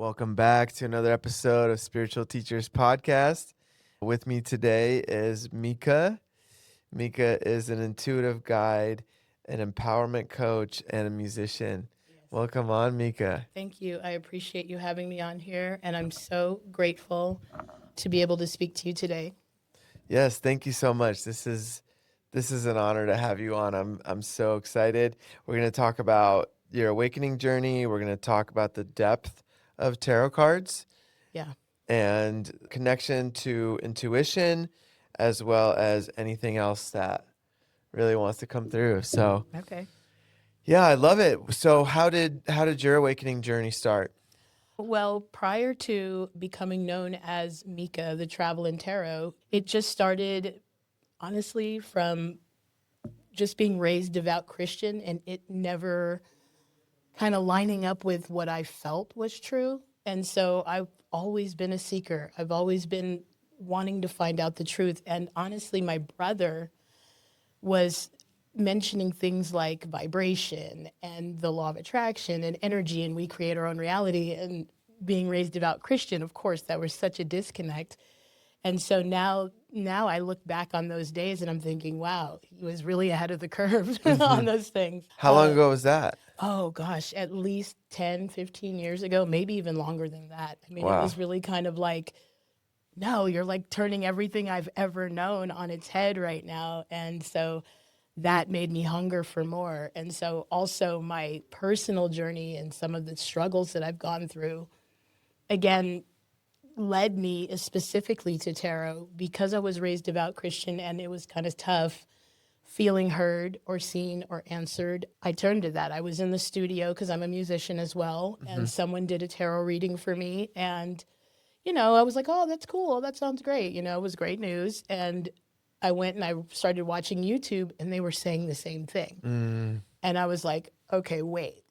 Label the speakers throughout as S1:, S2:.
S1: Welcome back to another episode of Spiritual Teachers Podcast. With me today is Meeka. Meeka is an intuitive guide, an empowerment coach, and a musician.
S2: Yes.
S1: Welcome on, Meeka.
S2: Thank you. I appreciate you having me on here, and I'm so grateful to be able to speak to you today.
S1: Yes, thank you so much. This is an honor to have you on. I'm so excited. We're going to talk about your awakening journey. We're going to talk about the depth of tarot cards
S2: Yeah.
S1: and connection to intuition, as well as anything else that really wants to come through. So,
S2: Okay.
S1: yeah, I love it. So, how did your awakening journey start?
S2: Well, prior to becoming known as Meeka, the Travel and Tarot, it just started honestly from just being raised devout Christian and it never kind of lining up with what I felt was true. And so I've always been a seeker. I've always been wanting to find out the truth. And honestly, my brother was mentioning things like vibration and the law of attraction and energy, and we create our own reality. And being raised devout Christian, of course, that was such a disconnect. And so now I look back on those days and I'm thinking, wow, he was really ahead of the curve on those things.
S1: How long ago was that?
S2: Oh gosh, at least 10, 15 years ago, maybe even longer than that. I mean, it
S1: Wow.
S2: was really kind of like, no, you're like turning everything I've ever known on its head right now. And so that made me hunger for more. And so also my personal journey and some of the struggles that I've gone through, again, led me specifically to tarot because I was raised devout Christian and it was kind of tough feeling heard or seen or answered. I turned to that. I was in the studio because I'm a musician as well, and someone did a tarot reading for me. And, I was like, oh, that's cool. That sounds great. It was great news. And I went and I started watching YouTube and they were saying the same thing. And I was like, okay, wait.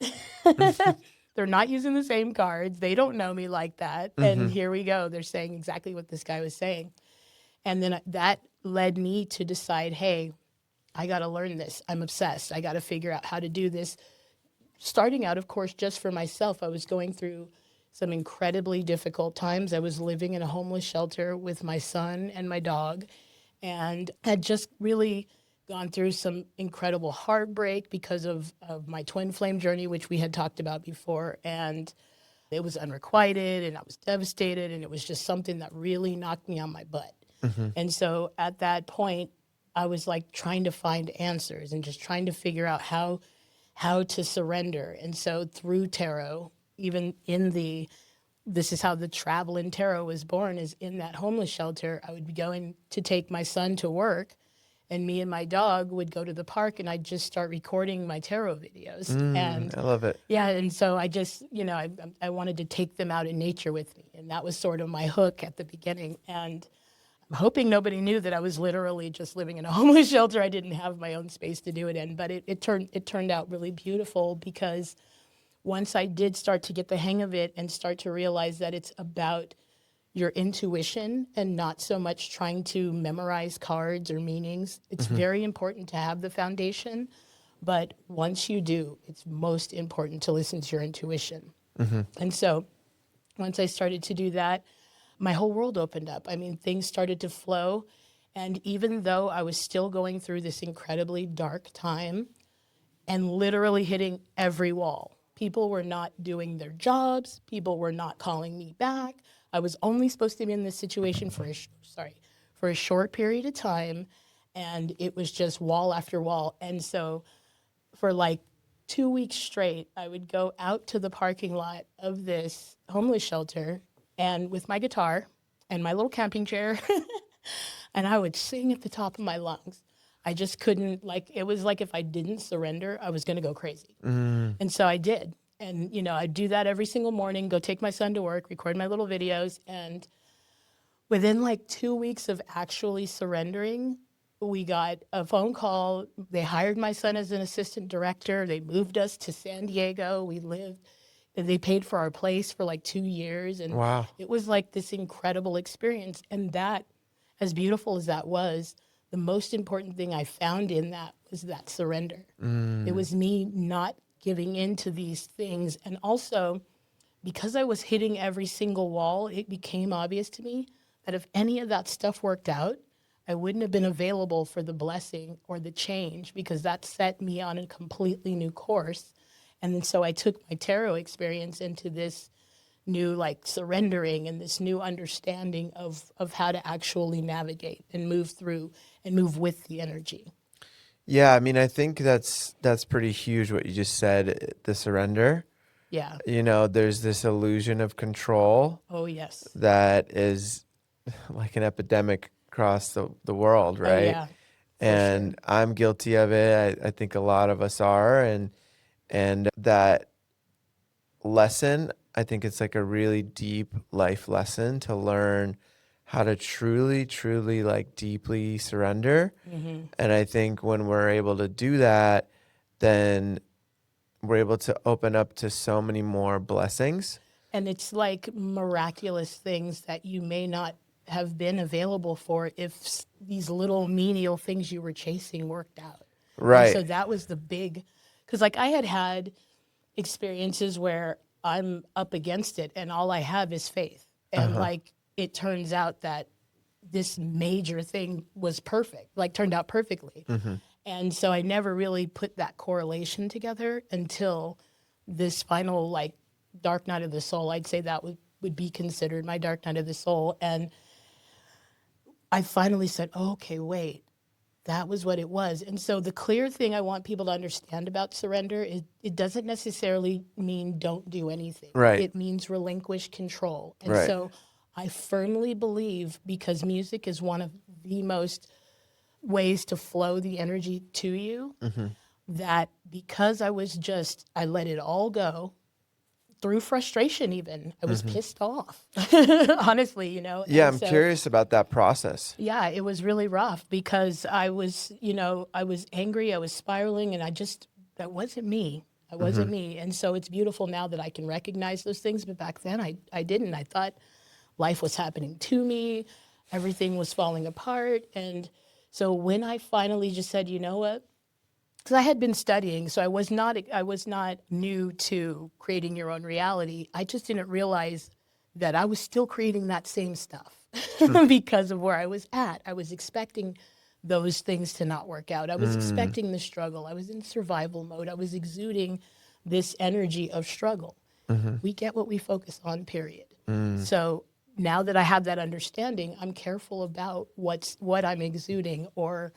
S2: They're not using the same cards. They don't know me like that. And here we go. They're saying exactly what this guy was saying. And then that led me to decide, hey, I got to learn this. I'm obsessed. I got to figure out how to do this. Starting out, of course, just for myself, I was going through some incredibly difficult times. I was living in a homeless shelter with my son and my dog, and had just really gone through some incredible heartbreak because of my twin flame journey, which we had talked about before. And it was unrequited, and I was devastated, and it was just something that really knocked me on my butt. And so at that point, I was like trying to find answers and just trying to figure out how to surrender. And so through tarot, even this is how the travel in tarot was born, is in that homeless shelter. I would be going to take my son to work, and me and my dog would go to the park, and I'd just start recording my tarot videos. And
S1: I love it.
S2: yeah, and so I just, I wanted to take them out in nature with me. And that was sort of my hook at the beginning. And I'm hoping nobody knew that I was literally just living in a homeless shelter. I didn't have my own space to do it in, but it turned out really beautiful because once I did start to get the hang of it and start to realize that it's about your intuition and not so much trying to memorize cards or meanings. It's very important to have the foundation, but once you do, it's most important to listen to your intuition. And so once I started to do that, my whole world opened up. I mean, things started to flow. And even though I was still going through this incredibly dark time and literally hitting every wall, people were not doing their jobs. People were not calling me back. I was only supposed to be in this situation for a short period of time. And it was just wall after wall. And so for like 2 weeks straight, I would go out to the parking lot of this homeless shelter and with my guitar and my little camping chair, and I would sing at the top of my lungs. I just couldn't, it was like if I didn't surrender, I was going to go crazy. And so I did. And, I'd do that every single morning, go take my son to work, record my little videos. And within 2 weeks of actually surrendering, we got a phone call. They hired my son as an assistant director. They moved us to San Diego. We lived. They paid for our place for 2 years. And
S1: Wow.
S2: it was this incredible experience. And that, as beautiful as that was, the most important thing I found in that was that surrender. It was me not giving in to these things. And also because I was hitting every single wall, it became obvious to me that if any of that stuff worked out, I wouldn't have been available for the blessing or the change, because that set me on a completely new course. And then so I took my tarot experience into this new like surrendering and this new understanding of how to actually navigate and move through and move with the energy.
S1: Yeah, I mean, I think that's pretty huge what you just said, the surrender.
S2: Yeah.
S1: You know, there's this illusion of control
S2: Oh, yes.
S1: that is like an epidemic across the world,
S2: Oh,
S1: right?
S2: yeah.
S1: And I'm guilty of it. I think a lot of us are. And that lesson, I think it's like a really deep life lesson to learn how to truly, truly like deeply surrender.
S2: Mm-hmm.
S1: And I think when we're able to do that, then we're able to open up to so many more blessings.
S2: And it's like miraculous things that you may not have been available for if these little menial things you were chasing worked out. And
S1: Right.
S2: so that was the big, because like I had experiences where I'm up against it and all I have is faith. And like it turns out that this major thing was perfect, like turned out perfectly. And so I never really put that correlation together until this final like dark night of the soul. I'd say that would be considered my dark night of the soul. And I finally said, oh, okay, wait, that was what it was. And so the clear thing I want people to understand about surrender is it doesn't necessarily mean don't do anything.
S1: Right.
S2: It means relinquish control. And
S1: Right.
S2: so I firmly believe, because music is one of the most ways to flow the energy to you, that because I let it all go through frustration even. I was pissed off, honestly, you know.
S1: Yeah,
S2: And
S1: I'm
S2: so,
S1: curious about that process.
S2: yeah, it was really rough because I was angry, I was spiraling, and that wasn't me. I wasn't me. And so it's beautiful now that I can recognize those things. But back then I didn't. I thought life was happening to me. Everything was falling apart. And so when I finally just said, you know what? Because I had been studying, so I was not new to creating your own reality. I just didn't realize that I was still creating that same stuff because of where I was at. I was expecting those things to not work out. I was expecting the struggle. I was in survival mode. I was exuding this energy of struggle. We get what we focus on, period. So now that I have that understanding, I'm careful about what I'm exuding, or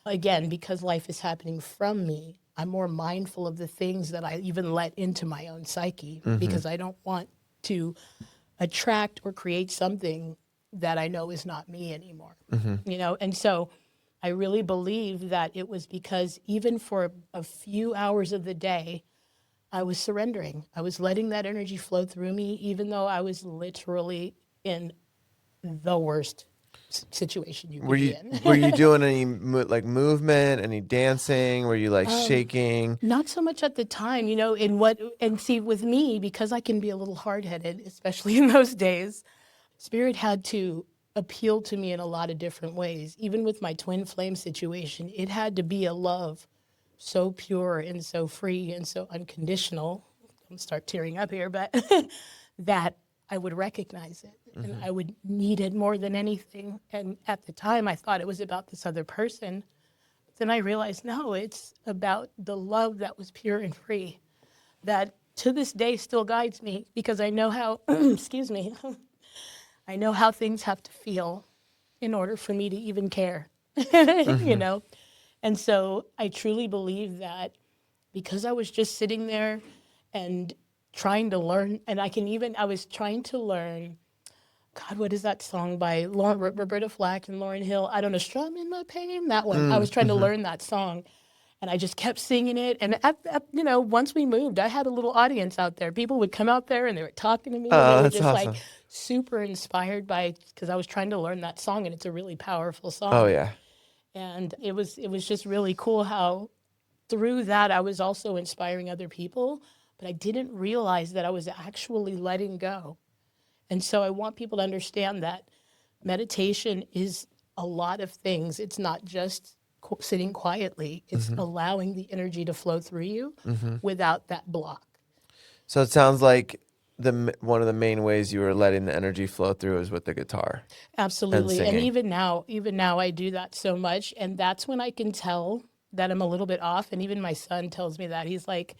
S2: again, because life is happening from me, I'm more mindful of the things that I even let into my own psyche, because I don't want to attract or create something that I know is not me anymore. You know, and so I really believe that it was because even for a few hours of the day, I was surrendering. I was letting that energy flow through me, even though I was literally in the worst situation you could be in.
S1: Were you doing any like movement, any dancing? Were you like shaking?
S2: Not so much at the time, you know, and see, with me, because I can be a little hard-headed, especially in those days, Spirit had to appeal to me in a lot of different ways. Even with my twin flame situation, it had to be a love so pure and so free and so unconditional. I'm gonna start tearing up here, but that I would recognize it and I would need it more than anything. And at the time, I thought it was about this other person. Then I realized, no, it's about the love that was pure and free, that to this day still guides me, because I know how, excuse me, I know how things have to feel in order for me to even care, you know? And so I truly believe that because I was just sitting there and trying to learn, and I was trying to learn, God, what is that song by Roberta Flack and Lauryn Hill? I don't know, Strumming My Pain, that one. I was trying to learn that song, and I just kept singing it. And once we moved, I had a little audience out there. People would come out there and they were talking to me, and they
S1: Oh,
S2: were
S1: that's
S2: just
S1: awesome.
S2: like super inspired because I was trying to learn that song, and it's a really powerful song.
S1: Oh yeah.
S2: And it was just really cool how through that I was also inspiring other people, but I didn't realize that I was actually letting go. And so I want people to understand that meditation is a lot of things. It's not just sitting quietly. It's allowing the energy to flow through you without that block.
S1: So it sounds like one of the main ways you were letting the energy flow through is with the guitar and
S2: Absolutely. And
S1: singing.
S2: even now I do that so much. And that's when I can tell that I'm a little bit off. And even my son tells me that. He's like,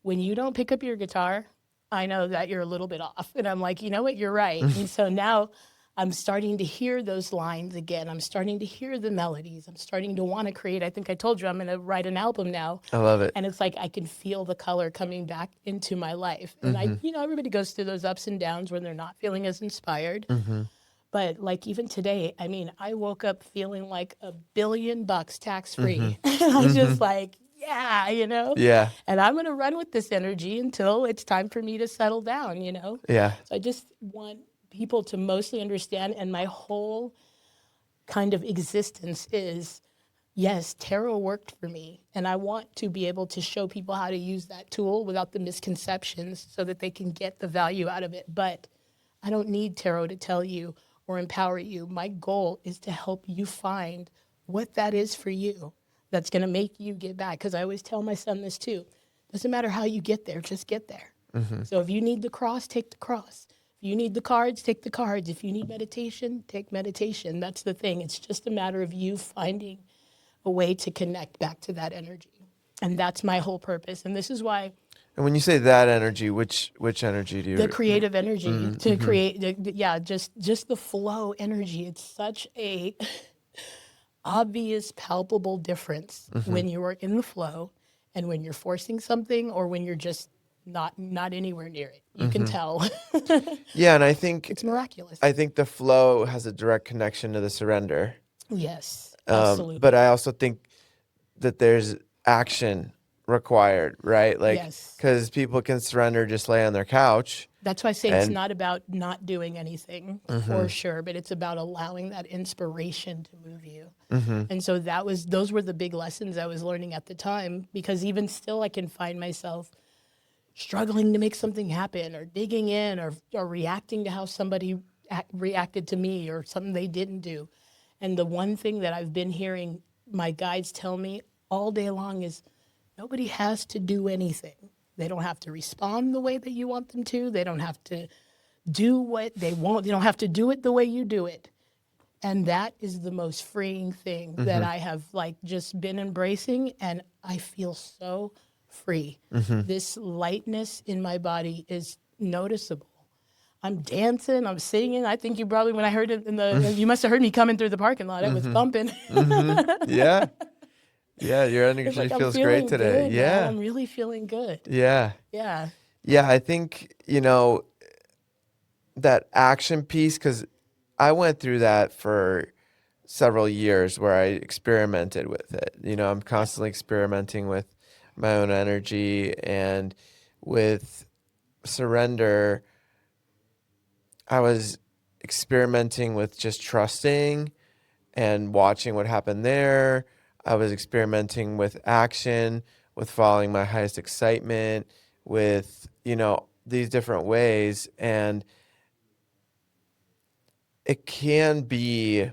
S2: when you don't pick up your guitar, I know that you're a little bit off. And I'm like, you know what? You're right. And so now I'm starting to hear those lines again. I'm starting to hear the melodies. I'm starting to want to create. I think I told you I'm going to write an album now.
S1: I love it.
S2: And it's like I can feel the color coming back into my life. And everybody goes through those ups and downs when they're not feeling as inspired. But like even today, I mean, I woke up feeling like $1 billion tax free. And I was just like, yeah,
S1: Yeah.
S2: and I'm going to run with this energy until it's time for me to settle down,
S1: Yeah.
S2: So I just want people to mostly understand. And my whole kind of existence is, yes, tarot worked for me. And I want to be able to show people how to use that tool without the misconceptions so that they can get the value out of it. But I don't need tarot to tell you or empower you. My goal is to help you find what that is for you that's going to make you get back. Because I always tell my son this too. Doesn't matter how you get there, just get there. So if you need the cross, take the cross. If you need the cards, take the cards. If you need meditation, take meditation. That's the thing. It's just a matter of you finding a way to connect back to that energy. And that's my whole purpose. And this is why
S1: And when you say that energy, which energy do you?
S2: the creative energy to create, just the flow energy. It's such a obvious, palpable difference when you are in the flow and when you're forcing something or when you're just not anywhere near it. You can tell.
S1: Yeah, and I think
S2: It's miraculous.
S1: I think the flow has a direct connection to the surrender.
S2: Yes, absolutely.
S1: But I also think that there's action required, right? Like,
S2: Yes.
S1: because people can surrender, just lay on their couch.
S2: That's why I say it's
S1: And-
S2: not about not doing anything for sure, but it's about allowing that inspiration to move you. And so those were the big lessons I was learning at the time, because even still I can find myself struggling to make something happen or digging in or reacting to how somebody reacted to me or something they didn't do. And the one thing that I've been hearing my guides tell me all day long is nobody has to do anything. They don't have to respond the way that you want them to. They don't have to do what they want. They don't have to do it the way you do it. And that is the most freeing thing that I have just been embracing. And I feel so free. This lightness in my body is noticeable. I'm dancing, I'm singing. I think you probably, when I heard it you must have heard me coming through the parking lot. I was bumping.
S1: Yeah. Yeah, your energy
S2: It's like I'm
S1: feels
S2: feeling
S1: great today.
S2: good,
S1: Yeah.
S2: man. I'm really feeling good.
S1: Yeah.
S2: Yeah.
S1: Yeah, I think, that action piece, because I went through that for several years where I experimented with it. I'm constantly experimenting with my own energy, and with surrender, I was experimenting with just trusting and watching what happened there. I was experimenting with action, with following my highest excitement, with, these different ways. And it can be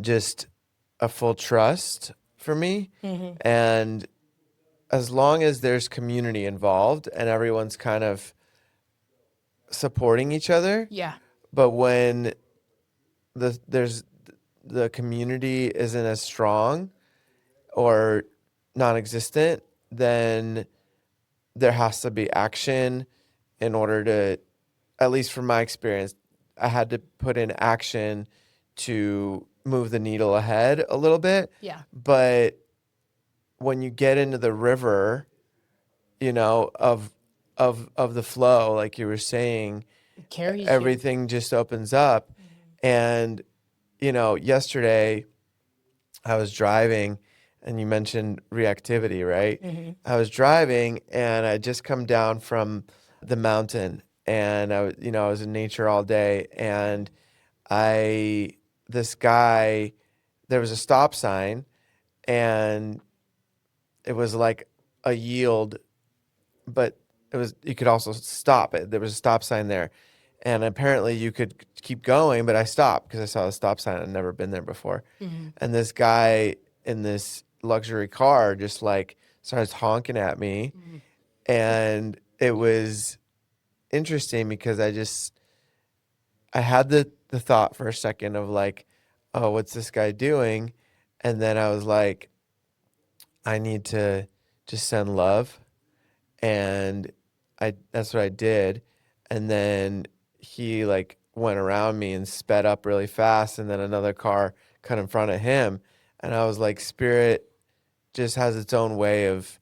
S1: just a full trust for me. And as long as there's community involved and everyone's kind of supporting each other.
S2: Yeah.
S1: But when the community isn't as strong or non-existent, then there has to be action in order to, at least from my experience, I had to put in action to move the needle ahead a little bit.
S2: Yeah.
S1: But when you get into the river, of the flow, like you were saying,
S2: It carries you.
S1: everything just opens up. And, yesterday I was driving, and you mentioned reactivity, right? I was driving, and I just come down from the mountain, and I was in nature all day, and this guy, there was a stop sign, and it was like a yield, but you could also stop it. There was a stop sign there. And apparently you could keep going, but I stopped because I saw the stop sign. I'd never been there before. And this guy in this luxury car just starts honking at me. And it was interesting because I had the thought for a second of like, oh, what's this guy doing? And then I was like, I need to just send love. And that's what I did. And then he like went around me and sped up really fast. And then another car cut in front of him. And I was like, Spirit just has its own way of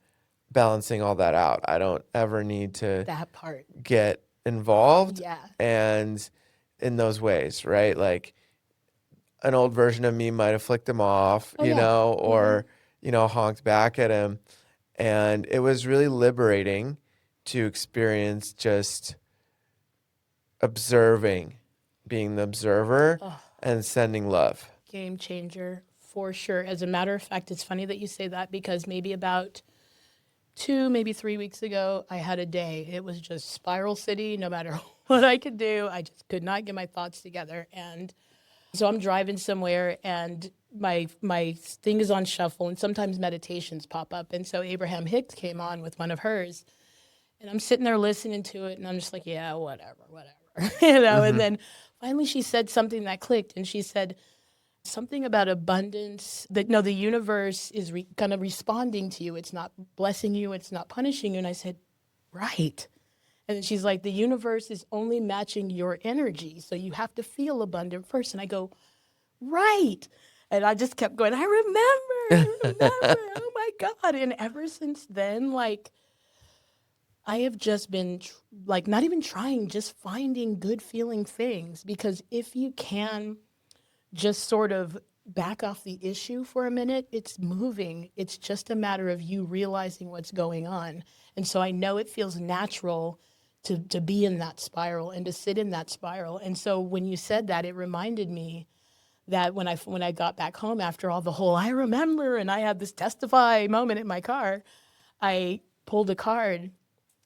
S1: balancing all that out. I don't ever need to
S2: That part.
S1: get involved
S2: Yeah.
S1: and in those ways, right? Like an old version of me might have flicked him off,
S2: Oh, yeah.
S1: or, honked back at him. And it was really liberating to experience just observing, being the observer
S2: Oh,
S1: and sending love.
S2: game changer for sure. As a matter of fact, it's funny that you say that because maybe about 2, maybe 3 weeks ago, I had a day. It was just spiral city. No matter what I could do, I just could not get my thoughts together. And so I'm driving somewhere, and my thing is on shuffle, and sometimes meditations pop up. And so Abraham Hicks came on with one of hers, and I'm sitting there listening to it, and I'm just like, yeah, whatever. And then finally she said something that clicked, and she said something about abundance, that no, the universe is kind of responding to you. It's not blessing you, it's not punishing you. And I said, right. And then she's like, the universe is only matching your energy, so you have to feel abundant first. And I go, right. And I just kept going, I remember, oh my God. And ever since then, like, I have just been like, not even trying, just finding good feeling things. Because if you can just sort of back off the issue for a minute, it's moving. It's just a matter of you realizing what's going on. And so I know it feels natural to be in that spiral and to sit in that spiral. And so when you said that, it reminded me that when I got back home after all the whole I remember and I had this testify moment in my car, I pulled a card,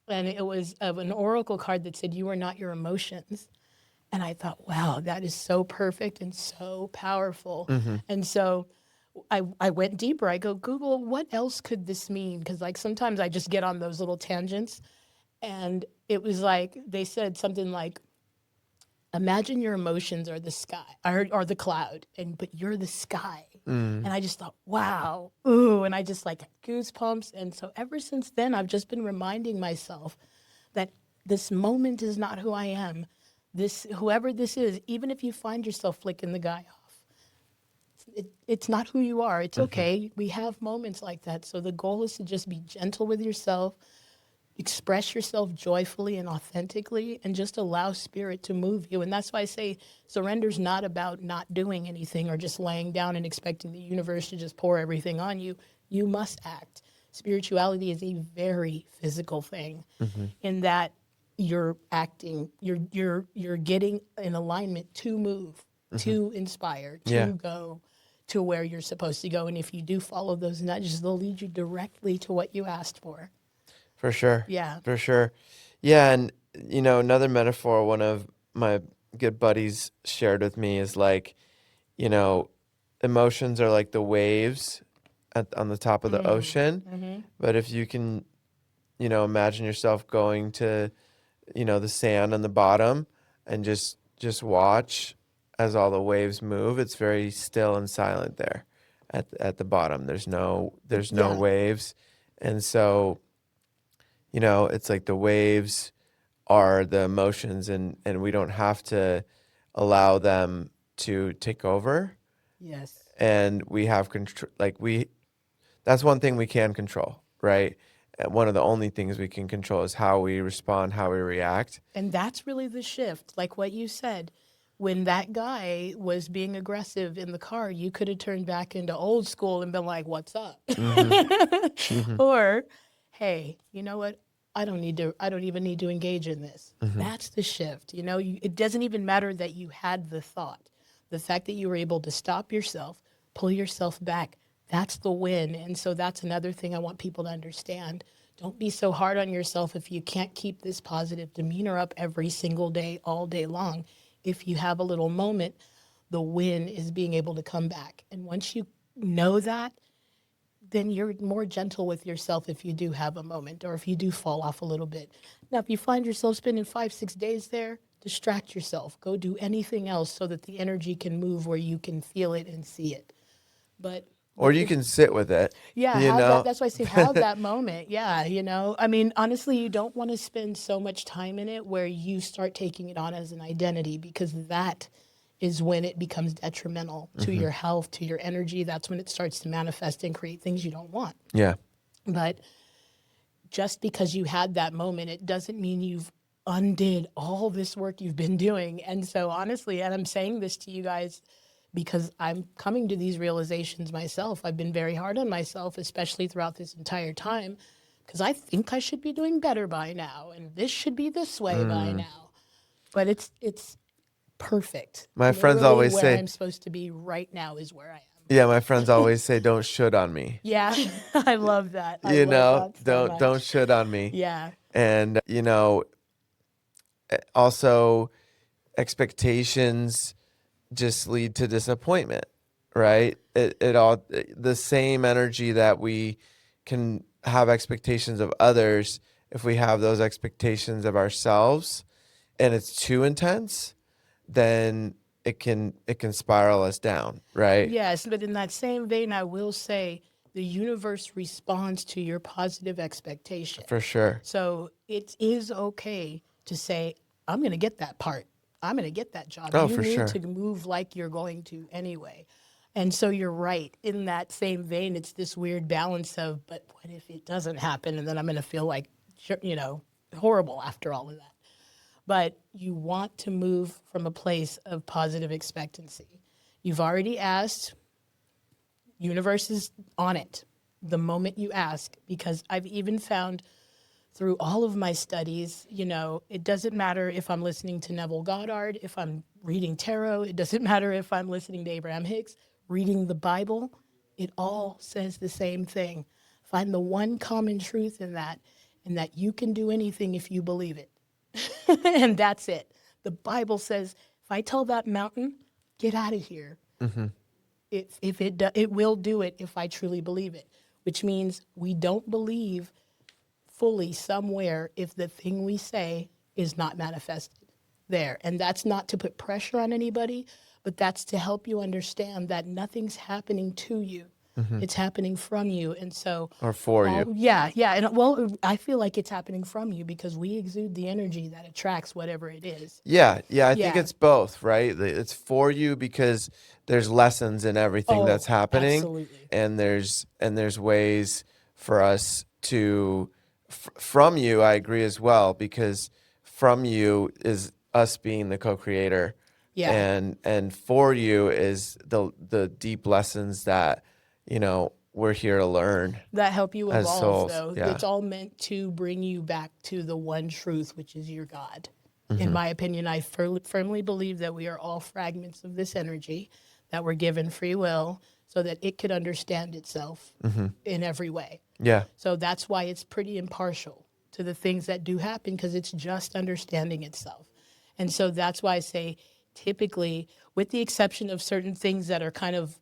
S2: and it was of an oracle card that said, "You are not your emotions." And I thought, wow, that is so perfect and so powerful. And so I went deeper. I go, Google, what else could this mean? Because like sometimes I just get on those little tangents. And it was like, they said something like, imagine your emotions are the sky or the cloud, but you're the sky. And I just thought, wow, ooh, and I just like goosebumps. And so ever since then, I've just been reminding myself that this moment is not who I am. Whoever this is, even if you find yourself flicking the guy off, it's not who you are. It's okay. We have moments like that. So the goal is to just be gentle with yourself, express yourself joyfully and authentically, and just allow spirit to move you. And that's why I say surrender's not about not doing anything or just laying down and expecting the universe to just pour everything on you. You must act. Spirituality is a very physical thing in that you're acting, you're getting in alignment to move, to inspire, to go to where you're supposed to go. And if you do follow those nudges, they'll lead you directly to what you asked for.
S1: For sure.
S2: Yeah.
S1: For sure. Yeah. And, another metaphor one of my good buddies shared with me is like, emotions are like the waves on the top of the ocean. But if you can, imagine yourself going to, the sand on the bottom and just watch as all the waves move. It's very still and silent there at the bottom. There's no waves. And so, it's like the waves are the emotions, and we don't have to allow them to take over.
S2: Yes.
S1: And we have control. That's one thing we can control, right? One of the only things we can control is how we respond, how we react.
S2: And that's really the shift. Like what you said, when that guy was being aggressive in the car, you could have turned back into old school and been like, what's up? Or, hey, you know what? I don't even need to engage in this. That's the shift. It doesn't even matter that you had the thought. The fact that you were able to stop yourself, pull yourself back, that's the win. And so that's another thing I want people to understand. Don't be so hard on yourself if you can't keep this positive demeanor up every single day, all day long. If you have a little moment, the win is being able to come back. And once you know that, then you're more gentle with yourself if you do have a moment or if you do fall off a little bit. Now, if you find yourself spending 5, 6 days there, distract yourself. Go do anything else so that the energy can move where you can feel it and see it. But
S1: Or you can sit with it,
S2: yeah,
S1: you
S2: have that.
S1: know?
S2: That's why I say have that moment. Yeah, I mean, honestly, you don't want to spend so much time in it where you start taking it on as an identity, because that is when it becomes detrimental to your health, to your energy. That's when it starts to manifest and create things you don't want.
S1: Yeah.
S2: But just because you had that moment, it doesn't mean you've undid all this work you've been doing. And so honestly, and I'm saying this to you guys because I'm coming to these realizations myself. I've been very hard on myself, especially throughout this entire time, because I think I should be doing better by now, and this should be this way by now. But it's perfect.
S1: My friends
S2: Literally
S1: always
S2: where
S1: say,
S2: I'm supposed to be right now is where I am.
S1: yeah, my friends always say, don't should on me.
S2: Yeah, I love that. I
S1: You
S2: love
S1: know,
S2: that so
S1: don't
S2: much.
S1: should on me.
S2: Yeah.
S1: And, also expectations just lead to disappointment, right? The same energy that we can have expectations of others, if we have those expectations of ourselves and it's too intense, then it can spiral us down, right?
S2: Yes, but in that same vein, I will say the universe responds to your positive expectation.
S1: For sure.
S2: So it is okay to say, I'm going to get that part. I'm going to get that job.
S1: Oh,
S2: You
S1: for
S2: need
S1: sure.
S2: to move like you're going to anyway. And so you're right. In that same vein, it's this weird balance of, but what if it doesn't happen? And then I'm going to feel like, horrible after all of that. But you want to move from a place of positive expectancy. You've already asked, universe is on it the moment you ask, because I've even found through all of my studies, it doesn't matter if I'm listening to Neville Goddard, if I'm reading tarot, it doesn't matter if I'm listening to Abraham Hicks, reading the Bible, it all says the same thing. Find the one common truth in that, and that you can do anything if you believe it. And that's it. The Bible says, if I tell that mountain, get out of here, it will do it if I truly believe it, which means we don't believe fully somewhere if the thing we say is not manifested there. And that's not to put pressure on anybody, but that's to help you understand that nothing's happening to you. It's happening from you. And so,
S1: Or for you.
S2: yeah. And well, I feel like it's happening from you because we exude the energy that attracts whatever it is.
S1: Yeah. I think
S2: Yeah.
S1: it's both, right? It's for you because there's lessons in everything that's happening.
S2: Absolutely.
S1: And there's ways for us to, from you, I agree as well, because from you is us being the co-creator.
S2: Yeah.
S1: And for you is the deep lessons that, we're here to learn.
S2: That help you
S1: As
S2: evolve,
S1: souls,
S2: though.
S1: yeah.
S2: It's all meant to bring you back to the one truth, which is your God. In my opinion, I firmly believe that we are all fragments of this energy, that we're given free will so that it could understand itself in every way.
S1: Yeah.
S2: So that's why it's pretty impartial to the things that do happen, because it's just understanding itself. And so that's why I say typically, with the exception of certain things that are kind of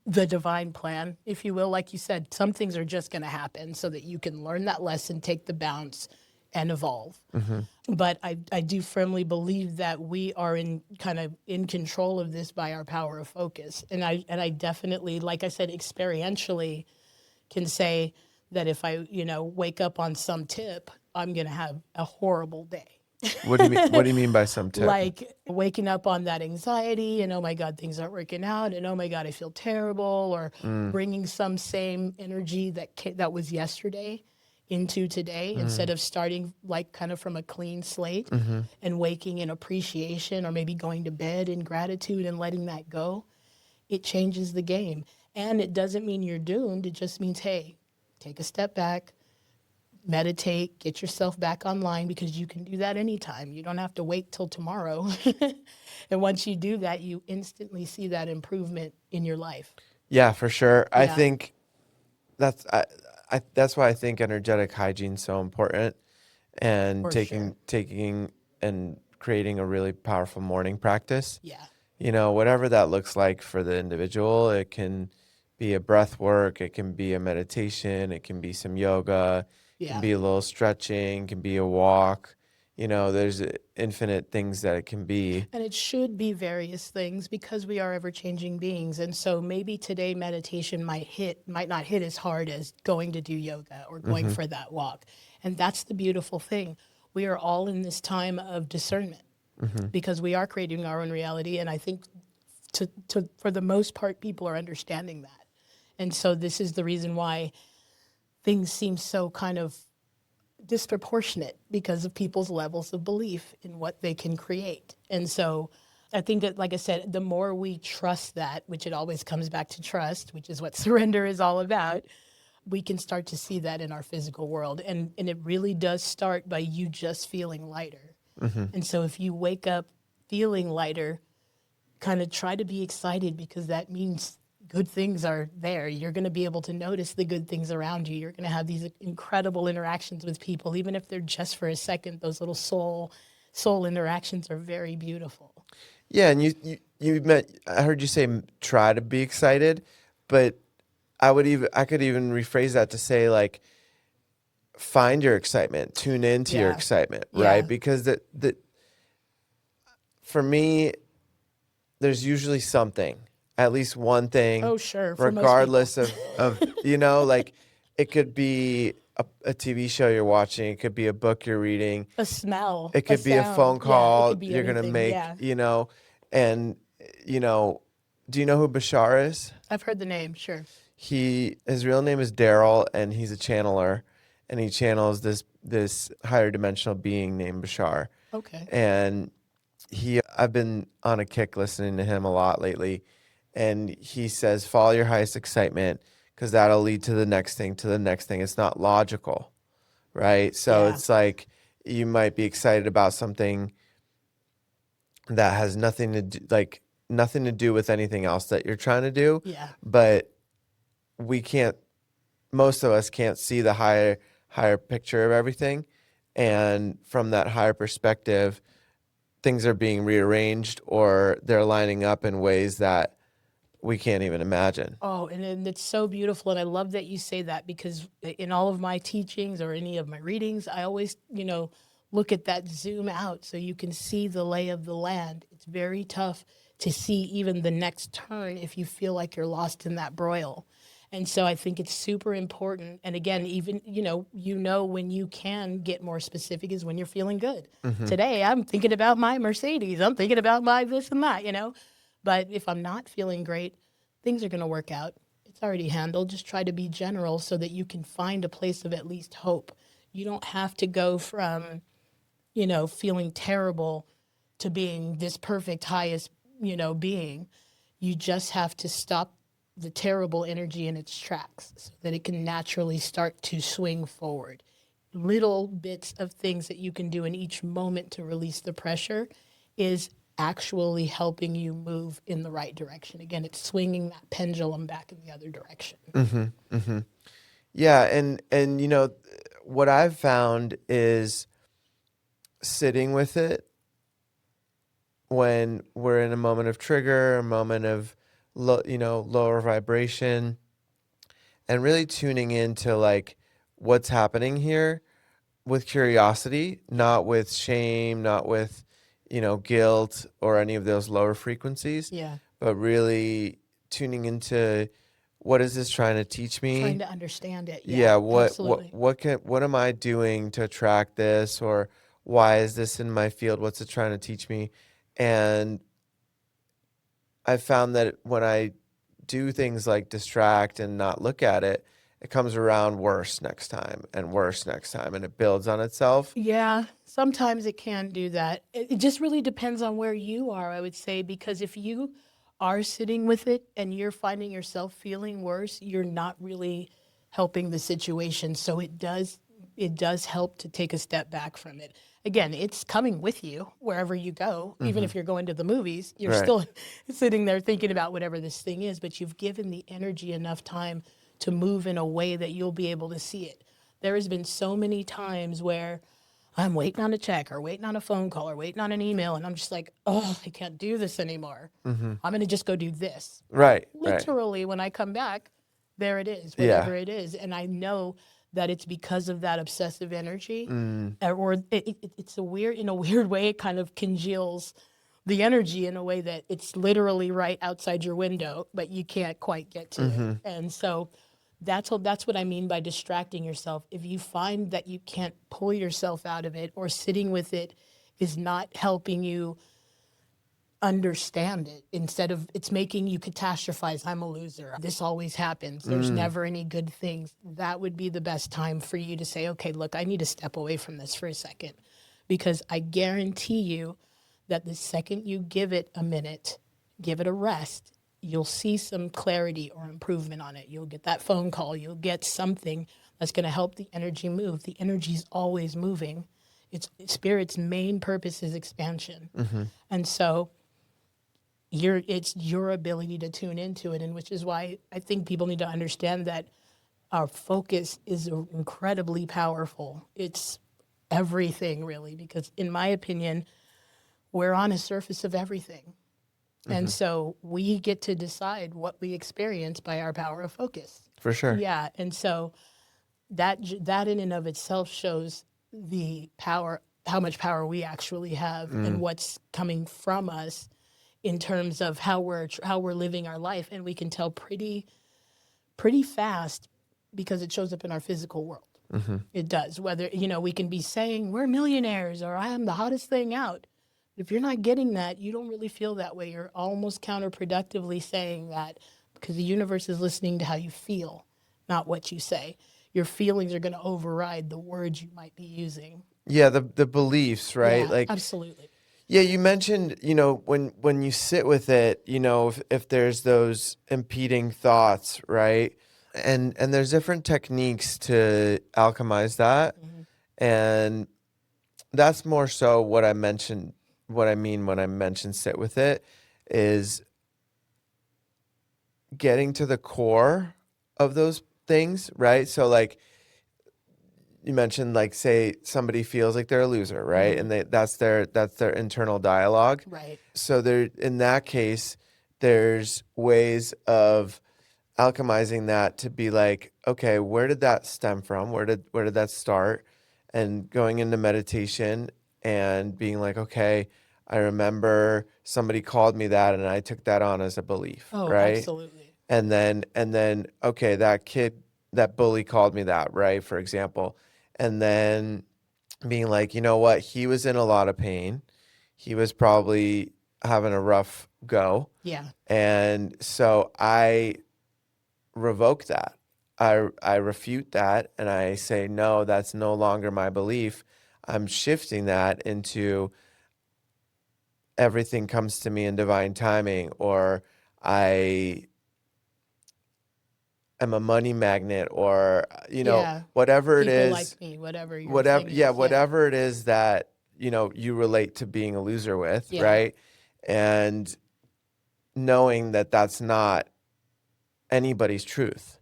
S2: the divine plan, if you will, like you said, some things are just going to happen so that you can learn that lesson, take the bounce, and evolve. But I do firmly believe that we are in control of this by our power of focus. And I definitely, like I said, experientially can say that if I, wake up on some tip, I'm going to have a horrible day.
S1: What do you mean? What do you mean by some tip?
S2: Like waking up on that anxiety and, oh my God, things aren't working out, and oh my God, I feel terrible, or bringing some same energy that was yesterday into today instead of starting like kind of from a clean slate and waking in appreciation, or maybe going to bed in gratitude and letting that go. It changes the game. And it doesn't mean you're doomed. It just means, hey, take a step back, meditate, get yourself back online, because you can do that anytime. You don't have to wait till tomorrow. And once you do that, you instantly see that improvement in your life.
S1: Yeah, for sure. I
S2: Yeah.
S1: think that's why I think energetic hygiene is so important, and
S2: For
S1: taking and creating a really powerful morning practice.
S2: Yeah.
S1: Whatever that looks like for the individual, it can be a breath work, it can be a meditation, it can be some yoga, it can
S2: Yeah.
S1: be a little stretching, it can be a walk. You know, there's infinite things that it can be.
S2: And it should be various things because we are ever changing beings. And so maybe today meditation might not hit as hard as going to do yoga or going for that walk. And that's the beautiful thing. We are all in this time of discernment because we are creating our own reality. And I think for the most part, people are understanding that. And so this is the reason why things seem so kind of disproportionate because of people's levels of belief in what they can create. And so I think that, like I said, the more we trust that, which it always comes back to trust, which is what surrender is all about, we can start to see that in our physical world. And it really does start by you just feeling lighter. And so if you wake up feeling lighter, kind of try to be excited because that means good things are there. You're going to be able to notice the good things around you. You're going to have these incredible interactions with people, even if they're just for a second. Those little soul interactions are very beautiful.
S1: Yeah, and you meant, I heard you say try to be excited, but I could even rephrase that to say, like, find your excitement, tune into your
S2: Yeah.
S1: excitement,
S2: Yeah.
S1: right? Because that for me, there's usually something, at least one thing,
S2: Oh, sure. For most people.
S1: regardless of you know, like, it could be a TV show you're watching, it could be a book you're reading,
S2: A smell,
S1: it
S2: a
S1: could be a phone
S2: sound. Yeah, it
S1: call
S2: could be
S1: you're gonna
S2: anything.
S1: make,
S2: Yeah.
S1: you know, and you know, do you know who Bashar is?
S2: I've heard the name, sure.
S1: His real name is Daryl, and he's a channeler, and he channels this higher dimensional being named Bashar.
S2: Okay.
S1: And I've been on a kick listening to him a lot lately, and he says follow your highest excitement because that'll lead to the next thing, to the next thing. It's not logical, right? So
S2: Yeah.
S1: it's like you might be excited about something that has nothing to do with anything else that you're trying to do,
S2: Yeah.
S1: but most of us can't see the higher picture of everything, and from that higher perspective, things are being rearranged or they're lining up in ways that we can't even imagine.
S2: Oh, and it's so beautiful. And I love that you say that because in all of my teachings or any of my readings, I always, look at that zoom out so you can see the lay of the land. It's very tough to see even the next turn if you feel like you're lost in that broil. And so I think it's super important. And again, even, when you can get more specific is when you're feeling good. Today, I'm thinking about my Mercedes. I'm thinking about my this and that, But if I'm not feeling great, things are going to work out. It's already handled. Just try to be general so that you can find a place of at least hope. You don't have to go from, feeling terrible to being this perfect highest, being. You just have to stop the terrible energy in its tracks so that it can naturally start to swing forward. Little bits of things that you can do in each moment to release the pressure is actually helping you move in the right direction. Again, it's swinging that pendulum back in the other direction.
S1: Yeah, and what I've found is sitting with it when we're in a moment of trigger, a moment of lower vibration, and really tuning into like what's happening here with curiosity, not with shame, not with guilt or any of those lower frequencies,
S2: Yeah.
S1: but really tuning into what is this trying to teach me?
S2: Trying to understand it.
S1: Yeah,
S2: Absolutely.
S1: what am I doing to attract this, or why is this in my field? What's it trying to teach me? And I found that when I do things like distract and not look at it, it comes around worse next time and worse next time, and it builds on itself.
S2: Yeah, sometimes it can do that. It just really depends on where you are, I would say, because if you are sitting with it and you're finding yourself feeling worse, you're not really helping the situation. So it does help to take a step back from it. Again, it's coming with you wherever you go. Even if you're going to the movies, you're
S1: Right.
S2: still sitting there thinking about whatever this thing is, but you've given the energy enough time to move in a way that you'll be able to see it. There has been so many times where I'm waiting on a check or waiting on a phone call or waiting on an email. And I'm just like, oh, I can't do this anymore. I'm going to just go do this.
S1: Right.
S2: Literally, when I come back, there it is,
S1: Yeah.
S2: whatever it is. And I know that it's because of that obsessive energy,
S1: Mm.
S2: or it's in a weird way, it kind of congeals the energy in a way that it's literally right outside your window, but you can't quite get to it. And so that's what I mean by distracting yourself. If you find that you can't pull yourself out of it, or sitting with it is not helping you understand it, instead of it's making you catastrophize, I'm a loser, this always happens, there's never any good things, that would be the best time for you to say, okay, look, I need to step away from this for a second. Because I guarantee you that the second you give it a minute, give it a rest, you'll see some clarity or improvement on it. You'll get that phone call, you'll get something that's going to help the energy move. The energy's always moving. It's spirit's main purpose is expansion. And so it's your ability to tune into it, and which is why I think people need to understand that our focus is incredibly powerful. It's everything, really, because in my opinion, we're on a surface of everything. And so we get to decide what we experience by our power of focus.
S1: For sure.
S2: Yeah. And so that in and of itself shows the power, how much power we actually have, and what's coming from us in terms of how we're living our life. And we can tell pretty fast, because it shows up in our physical world. It does. Whether, we can be saying we're millionaires or I am the hottest thing out. If you're not getting that, you don't really feel that way. You're almost counterproductively saying that, because the universe is listening to how you feel, not what you say. Your feelings are going to override the words you might be using.
S1: Yeah, the beliefs, right?
S2: Yeah, absolutely.
S1: Yeah, you mentioned, when you sit with it, if there's those impeding thoughts, right? And there's different techniques to alchemize that. And that's more so what I mean when I mention sit with it, is getting to the core of those things, right? So like you mentioned, like, say somebody feels like they're a loser, right? And that's their internal dialogue.
S2: Right.
S1: So there, in that case, there's ways of alchemizing that to be like, okay, where did that stem from? Where did that start? And going into meditation and being like, okay, I remember somebody called me that and I took that on as a belief,
S2: Oh,
S1: right?
S2: absolutely.
S1: And then, okay, that bully called me that, right? For example. And then being like, you know what? He was in a lot of pain. He was probably having a rough go.
S2: Yeah.
S1: And so I revoke that. I refute that and I say, no, that's no longer my belief. I'm shifting that into everything comes to me in divine timing, or I am a money magnet, or,
S2: Yeah.
S1: whatever it
S2: People
S1: is,
S2: like me, whatever your
S1: whatever,
S2: thing
S1: yeah,
S2: is.
S1: whatever it is that, you relate to being a loser with,
S2: Yeah.
S1: right? And knowing that that's not anybody's truth.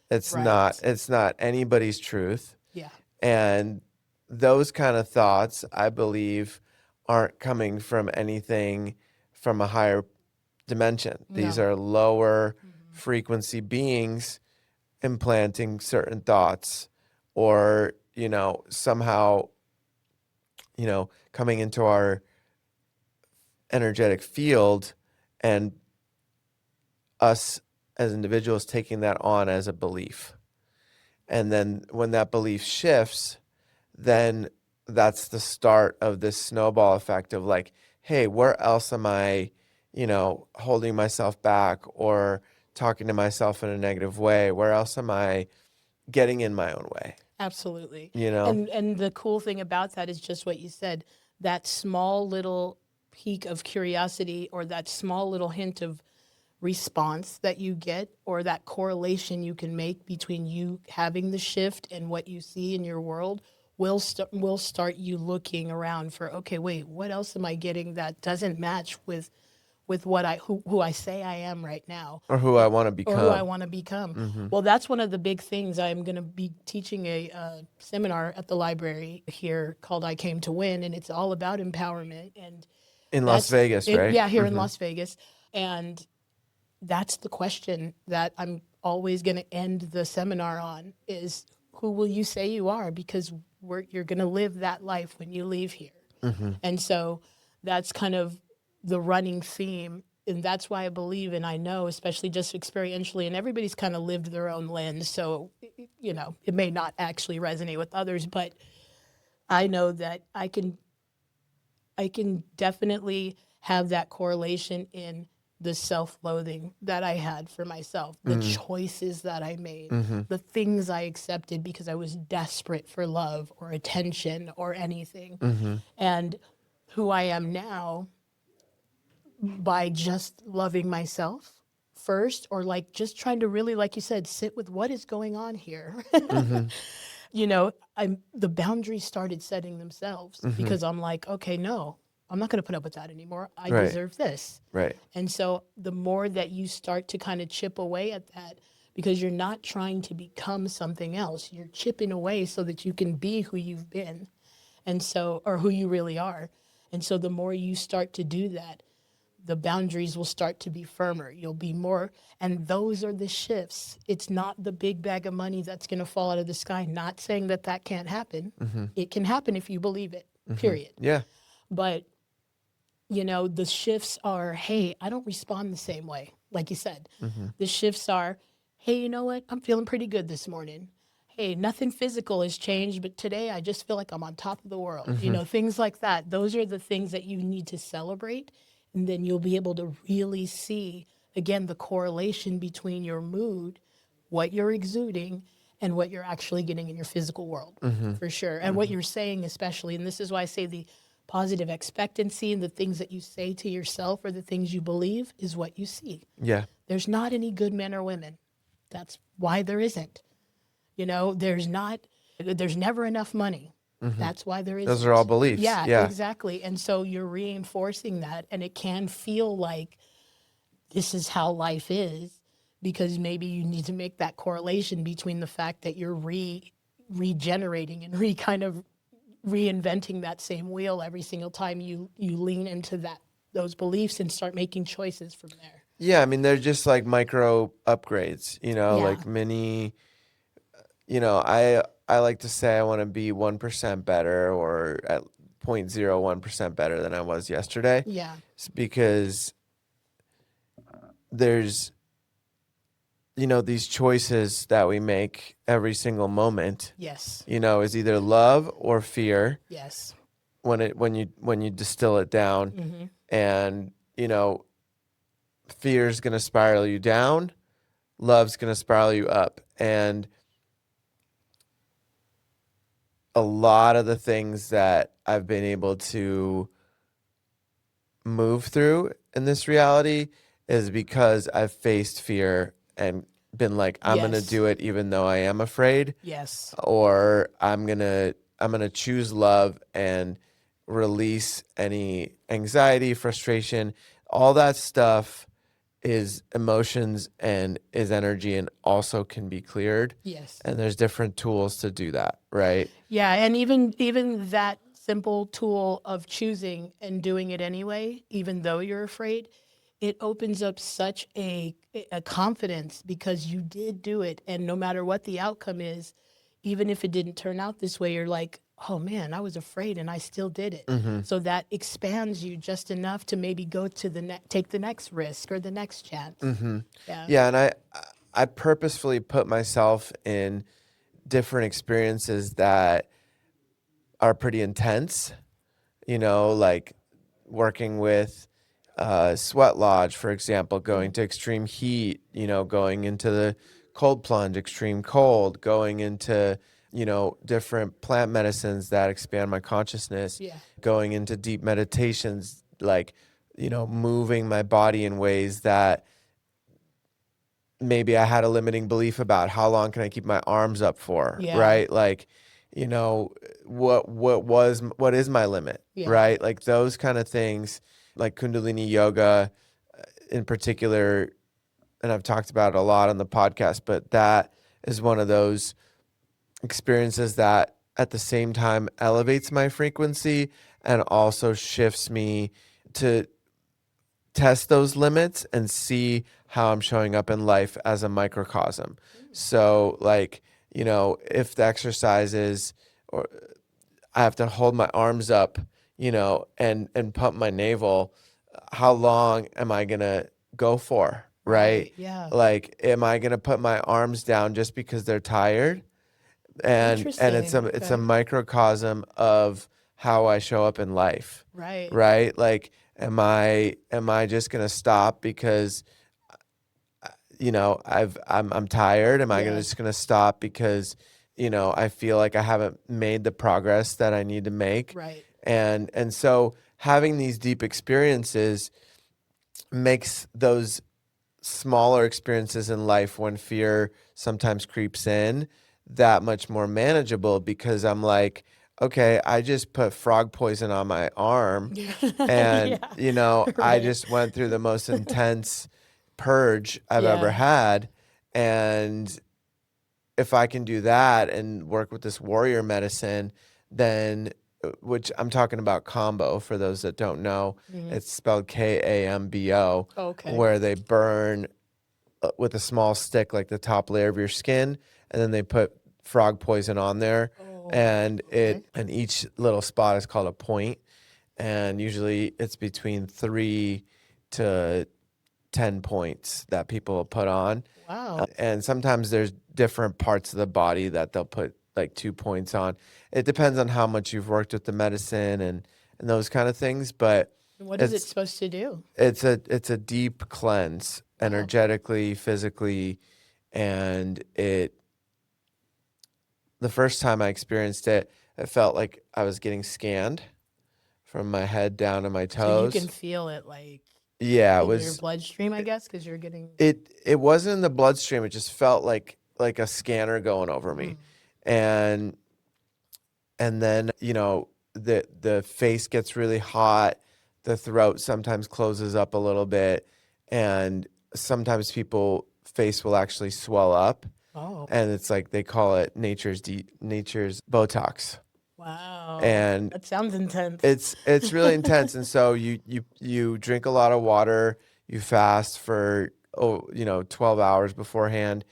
S1: It's
S2: Right.
S1: not anybody's truth.
S2: Yeah.
S1: And those kind of thoughts, I believe, aren't coming from anything from a higher dimension. These
S2: No.
S1: are lower frequency beings implanting certain thoughts, or, somehow, coming into our energetic field, and us as individuals taking that on as a belief. And then when that belief shifts, then that's the start of this snowball effect of like, hey, where else am I, holding myself back or talking to myself in a negative way? Where else am I getting in my own way?
S2: Absolutely.
S1: You know?
S2: And the cool thing about that is just what you said, that small little peak of curiosity, or that small little hint of response that you get, or that correlation you can make between you having the shift and what you see in your world, will start you looking around for, okay, wait, what else am I getting that doesn't match with with who I say I am right now,
S1: Or who I want to
S2: or who I
S1: become.
S2: want to become. Well, that's one of the big things. I'm going to be teaching a seminar at the library here called I Came to Win, and it's all about empowerment. And
S1: In Las Vegas, right?
S2: yeah, here in Las Vegas. And that's the question that I'm always going to end the seminar on is, who will you say you are? Because you're going to live that life when you leave here. And so that's kind of the running theme. And that's why I believe, and I know, especially just experientially, and everybody's kind of lived their own lens. So, it may not actually resonate with others, but I know that I can definitely have that correlation in the self-loathing that I had for myself, the choices that I made, the things I accepted because I was desperate for love or attention or anything. And who I am now by just loving myself first, or like just trying to really, like you said, sit with what is going on here. The boundaries started setting themselves because I'm like, okay, no, I'm not going to put up with that anymore. I
S1: Right.
S2: deserve this.
S1: Right.
S2: And so the more that you start to kind of chip away at that, because you're not trying to become something else, you're chipping away so that you can be who you've been, and so, or who you really are. And so the more you start to do that, the boundaries will start to be firmer. You'll be more, and those are the shifts. It's not the big bag of money that's going to fall out of the sky. Not saying that that can't happen. It can happen if you believe it, period.
S1: Yeah.
S2: But, the shifts are, hey, I don't respond the same way, like you said. The shifts are, hey, you know what? I'm feeling pretty good this morning. Hey, nothing physical has changed, but today I just feel like I'm on top of the world. Things like that. Those are the things that you need to celebrate. And then you'll be able to really see, again, the correlation between your mood, what you're exuding, and what you're actually getting in your physical world, for sure. And what you're saying especially, and this is why I say the positive expectancy and the things that you say to yourself or the things you believe is what you see.
S1: Yeah.
S2: There's not any good men or women. That's why there isn't. There's never enough money. That's why there isn't.
S1: Those are all beliefs.
S2: Yeah, exactly. And so you're reinforcing that, and it can feel like this is how life is, because maybe you need to make that correlation between the fact that you're regenerating and kind of reinventing that same wheel every single time you lean into those beliefs and start making choices from there.
S1: Yeah. I mean, they're just like micro upgrades,
S2: Yeah.
S1: like mini, I like to say I want to be 1% better, or at 0.01% better than I was yesterday.
S2: Yeah.
S1: It's because there's, these choices that we make every single moment,
S2: Yes.
S1: is either love or fear
S2: Yes.
S1: when you distill it down. And, fear is going to spiral you down. Love's going to spiral you up. And a lot of the things that I've been able to move through in this reality is because I've faced fear and been like, I'm going to
S2: Yes.
S1: do it even though I am afraid,
S2: Yes.
S1: or I'm going to choose love and release any anxiety, frustration. All that stuff is emotions and is energy, and also can be cleared.
S2: Yes.
S1: And there's different tools to do that, right?
S2: Yeah, and even that simple tool of choosing and doing it anyway, even though you're afraid, it opens up such a confidence because you did do it, and no matter what the outcome is, even if it didn't turn out this way, you're like, oh man, I was afraid and I still did it. So that expands you just enough to maybe go to take the next risk or the next chance.
S1: Yeah, and I purposefully put myself in different experiences that are pretty intense, like working with Sweat Lodge, for example, going to extreme heat, going into the cold plunge, extreme cold, going into, different plant medicines that expand my consciousness, going into deep meditations, like, moving my body in ways that maybe I had a limiting belief about. How long can I keep my arms up for?
S2: Yeah.
S1: Right? Like, what is my limit?
S2: Yeah.
S1: Right? Like those kind of things, like Kundalini yoga, in particular, and I've talked about it a lot on the podcast, but that is one of those experiences that at the same time elevates my frequency and also shifts me to test those limits and see how I'm showing up in life as a microcosm. So like, if the exercise is, or I have to hold my arms up, and pump my navel, how long am I going to go for? Right?
S2: Yeah.
S1: Like, am I going to put my arms down just because they're tired? And it's
S2: Interesting.
S1: a microcosm of how I show up in life.
S2: Right.
S1: Right? Like, am I just going to stop because I'm tired? Am I just going to stop because I feel like I haven't made the progress that I need to make?
S2: Right.
S1: And so having these deep experiences makes those smaller experiences in life when fear sometimes creeps in that much more manageable, because I'm like, okay, I just put frog poison on my arm and I
S2: Right.
S1: just went through the most intense purge I've ever had. And if I can do that and work with this warrior medicine, then, which I'm talking about combo for those that don't know, it's spelled KAMBO, where they burn with a small stick, like the top layer of your skin, and then they put frog poison on there. And and each little spot is called a point. And usually it's between 3 to 10 points that people will put on.
S2: Wow.
S1: And sometimes there's different parts of the body that they'll put like 2 points on. It depends on how much you've worked with the medicine and those kind of things. But
S2: what is it supposed to do?
S1: It's a deep cleanse, energetically, physically, and the first time I experienced it, it felt like I was getting scanned from my head down to my toes.
S2: So you can feel it like
S1: in
S2: your bloodstream, I guess, because you're getting
S1: it wasn't in the bloodstream. It just felt like a scanner going over me. And then, the face gets really hot, the throat sometimes closes up a little bit, and sometimes people face will actually swell up. And it's like they call it nature's Botox.
S2: Wow.
S1: And
S2: that sounds intense.
S1: It's really intense. And so you drink a lot of water, you fast for 12 hours beforehand,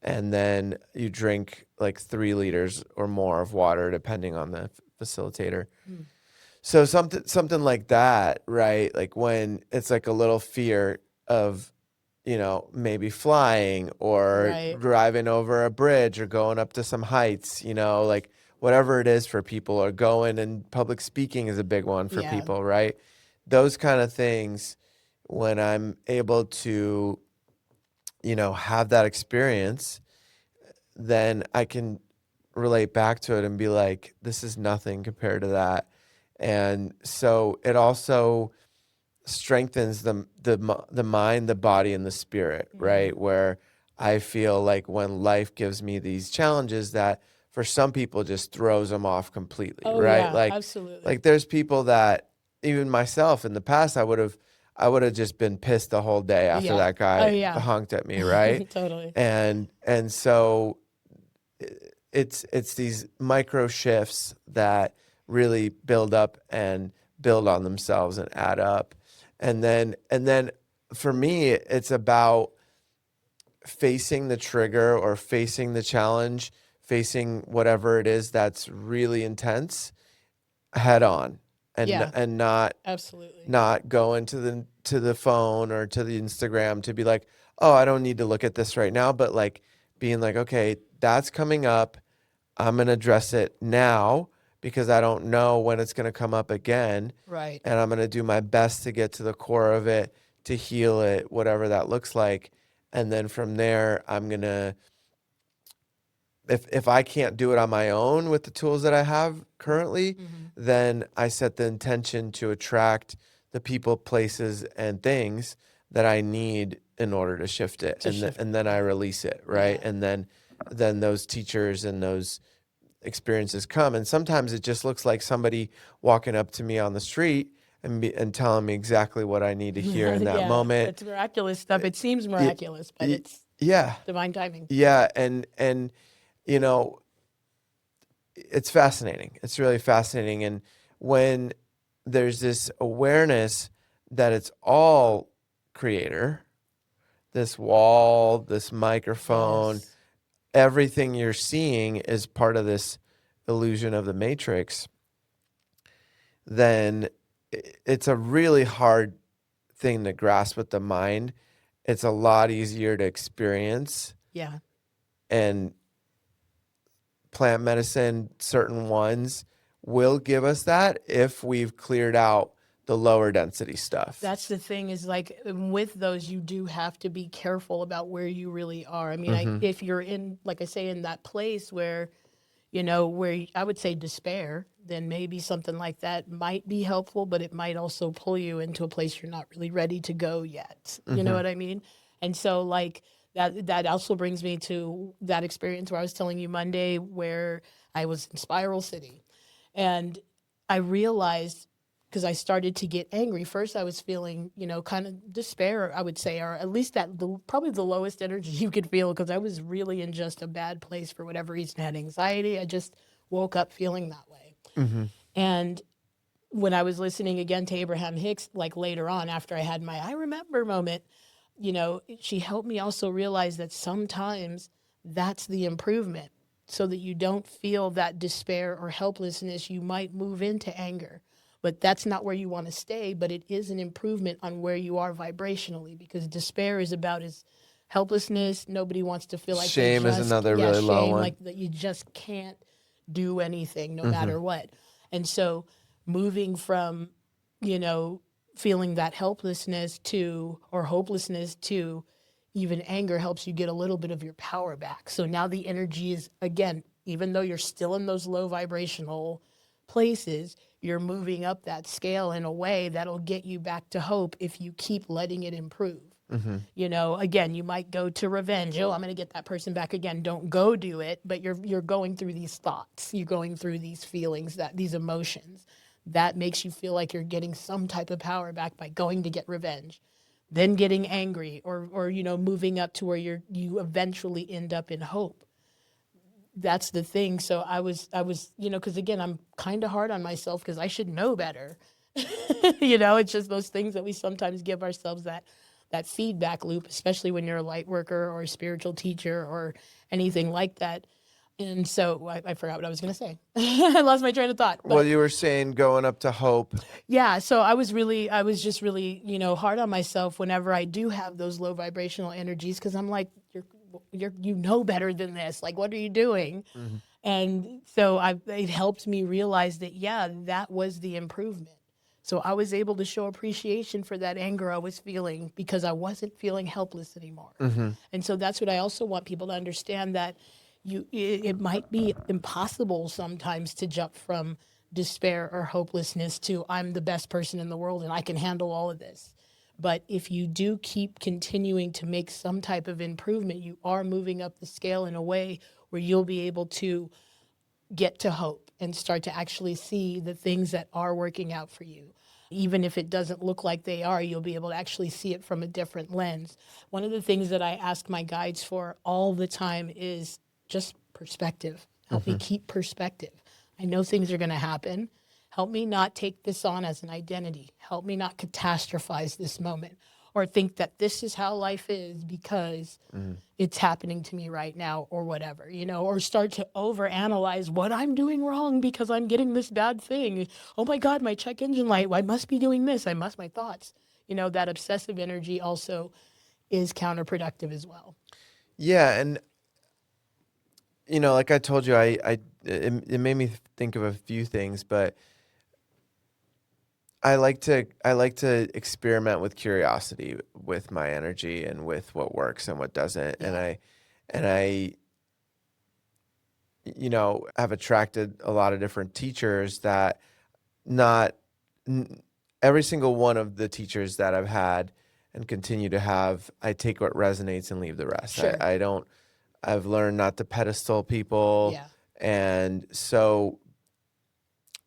S1: and then you drink like 3 liters or more of water depending on the facilitator. So something like that, right? Like when it's like a little fear of maybe flying or driving over a bridge or going up to some heights, like whatever it is for people, or going, and public speaking is a big one for people, right? Those kind of things, when I'm able to, have that experience, then I can relate back to it and be like, this is nothing compared to that. And so it also strengthens the mind, the body, and the spirit, right? Where I feel like when life gives me these challenges, that for some people just throws them off completely, right?
S2: Like absolutely.
S1: Like there's people that, even myself in the past, I would have just been pissed the whole day after that guy honked at me, right?
S2: Totally.
S1: And so it's these micro shifts that really build up and build on themselves and add up. And then for me, it's about facing the trigger or facing the challenge, facing whatever it is that's really intense head on, and not
S2: absolutely
S1: not go into the phone or to the Instagram to be like, oh, I don't need to look at this right now, but like being like, okay, that's coming up. I'm going to address it now because I don't know when it's going to come up again.
S2: Right.
S1: And I'm going to do my best to get to the core of it, to heal it, whatever that looks like. And then from there, I'm going to, if I can't do it on my own with the tools that I have currently, then I set the intention to attract the people, places, and things that I need in order to shift it. And then I release it, right? And then those teachers and those experiences come. And sometimes it just looks like somebody walking up to me on the street and telling me exactly what I need to hear in that
S2: Yeah,
S1: moment.
S2: it's miraculous stuff. It seems miraculous, but it's
S1: Yeah.
S2: divine timing.
S1: Yeah. And, you know, it's fascinating. It's really fascinating. And when there's this awareness that it's all creator, this wall, this microphone,
S2: Yes.
S1: everything you're seeing is part of this illusion of the matrix, then it's a really hard thing to grasp with the mind. It's a lot easier to experience.
S2: Yeah.
S1: And plant medicine, certain ones, will give us that if we've cleared out the lower density stuff.
S2: That's the thing is like with those, you do have to be careful about where you really are. I mean, if you're in, like I say, in that place where, where I would say despair, then maybe something like that might be helpful, but it might also pull you into a place you're not really ready to go yet. You know what I mean? And so like that also brings me to that experience where I was telling you Monday where I was in Spiral City. And I realized because I started to get angry. First, I was feeling, kind of despair, I would say, or at least probably the lowest energy you could feel because I was really in just a bad place for whatever reason. I had anxiety. I just woke up feeling that way. And when I was listening again to Abraham Hicks, like later on after I had my I remember moment, she helped me also realize that sometimes that's the improvement so that you don't feel that despair or helplessness. You might move into anger, but that's not where you want to stay. But it is an improvement on where you are vibrationally because despair is about his helplessness. Nobody wants to feel like
S1: Shame is another really low
S2: shame,
S1: one.
S2: like that you just can't do anything no matter what. And so moving from, feeling that helplessness to or hopelessness to even anger helps you get a little bit of your power back. So now the energy is, again, even though you're still in those low vibrational places, you're moving up that scale in a way that'll get you back to hope if you keep letting it improve. Again, you might go to revenge. Oh, I'm going to get that person back again. Don't go do it. But you're going through these thoughts. You're going through these feelings, these emotions. That makes you feel like you're getting some type of power back by going to get revenge, then getting angry, or moving up to where you eventually end up in hope. That's the thing. So I was because again, I'm kind of hard on myself because I should know better. It's just those things that we sometimes give ourselves that feedback loop, especially when you're a light worker or a spiritual teacher or anything like that. And so I forgot what I was going to say. I lost my train of thought. But
S1: Well, you were saying going up to hope.
S2: yeah, so I was just really, hard on myself whenever I do have those low vibrational energies because I'm like, you know better than this. Like, what are you doing? And so it helped me realize that, yeah, that was the improvement. So I was able to show appreciation for that anger I was feeling because I wasn't feeling helpless anymore. And so that's what I also want people to understand that it might be impossible sometimes to jump from despair or hopelessness to I'm the best person in the world and I can handle all of this. But if you do keep continuing to make some type of improvement, you are moving up the scale in a way where you'll be able to get to hope and start to actually see the things that are working out for you. Even if it doesn't look like they are, you'll be able to actually see it from a different lens. One of the things that I ask my guides for all the time is just perspective. Help me keep perspective. I know things are going to happen. Help me not take this on as an identity. Help me not catastrophize this moment or think that this is how life is because it's happening to me right now or whatever, or start to overanalyze what I'm doing wrong because I'm getting this bad thing. Oh my God, my check engine light, I must be doing this. my thoughts. That obsessive energy also is counterproductive as well.
S1: Yeah, and like I told you, it made me think of a few things, but I like to experiment with curiosity with my energy and with what works and what doesn't.
S2: Yeah.
S1: And I have attracted a lot of different teachers that not every single one of the teachers that I've had and continue to have, I take what resonates and leave the rest.
S2: Sure.
S1: I've learned not to pedestal people.
S2: Yeah.
S1: And so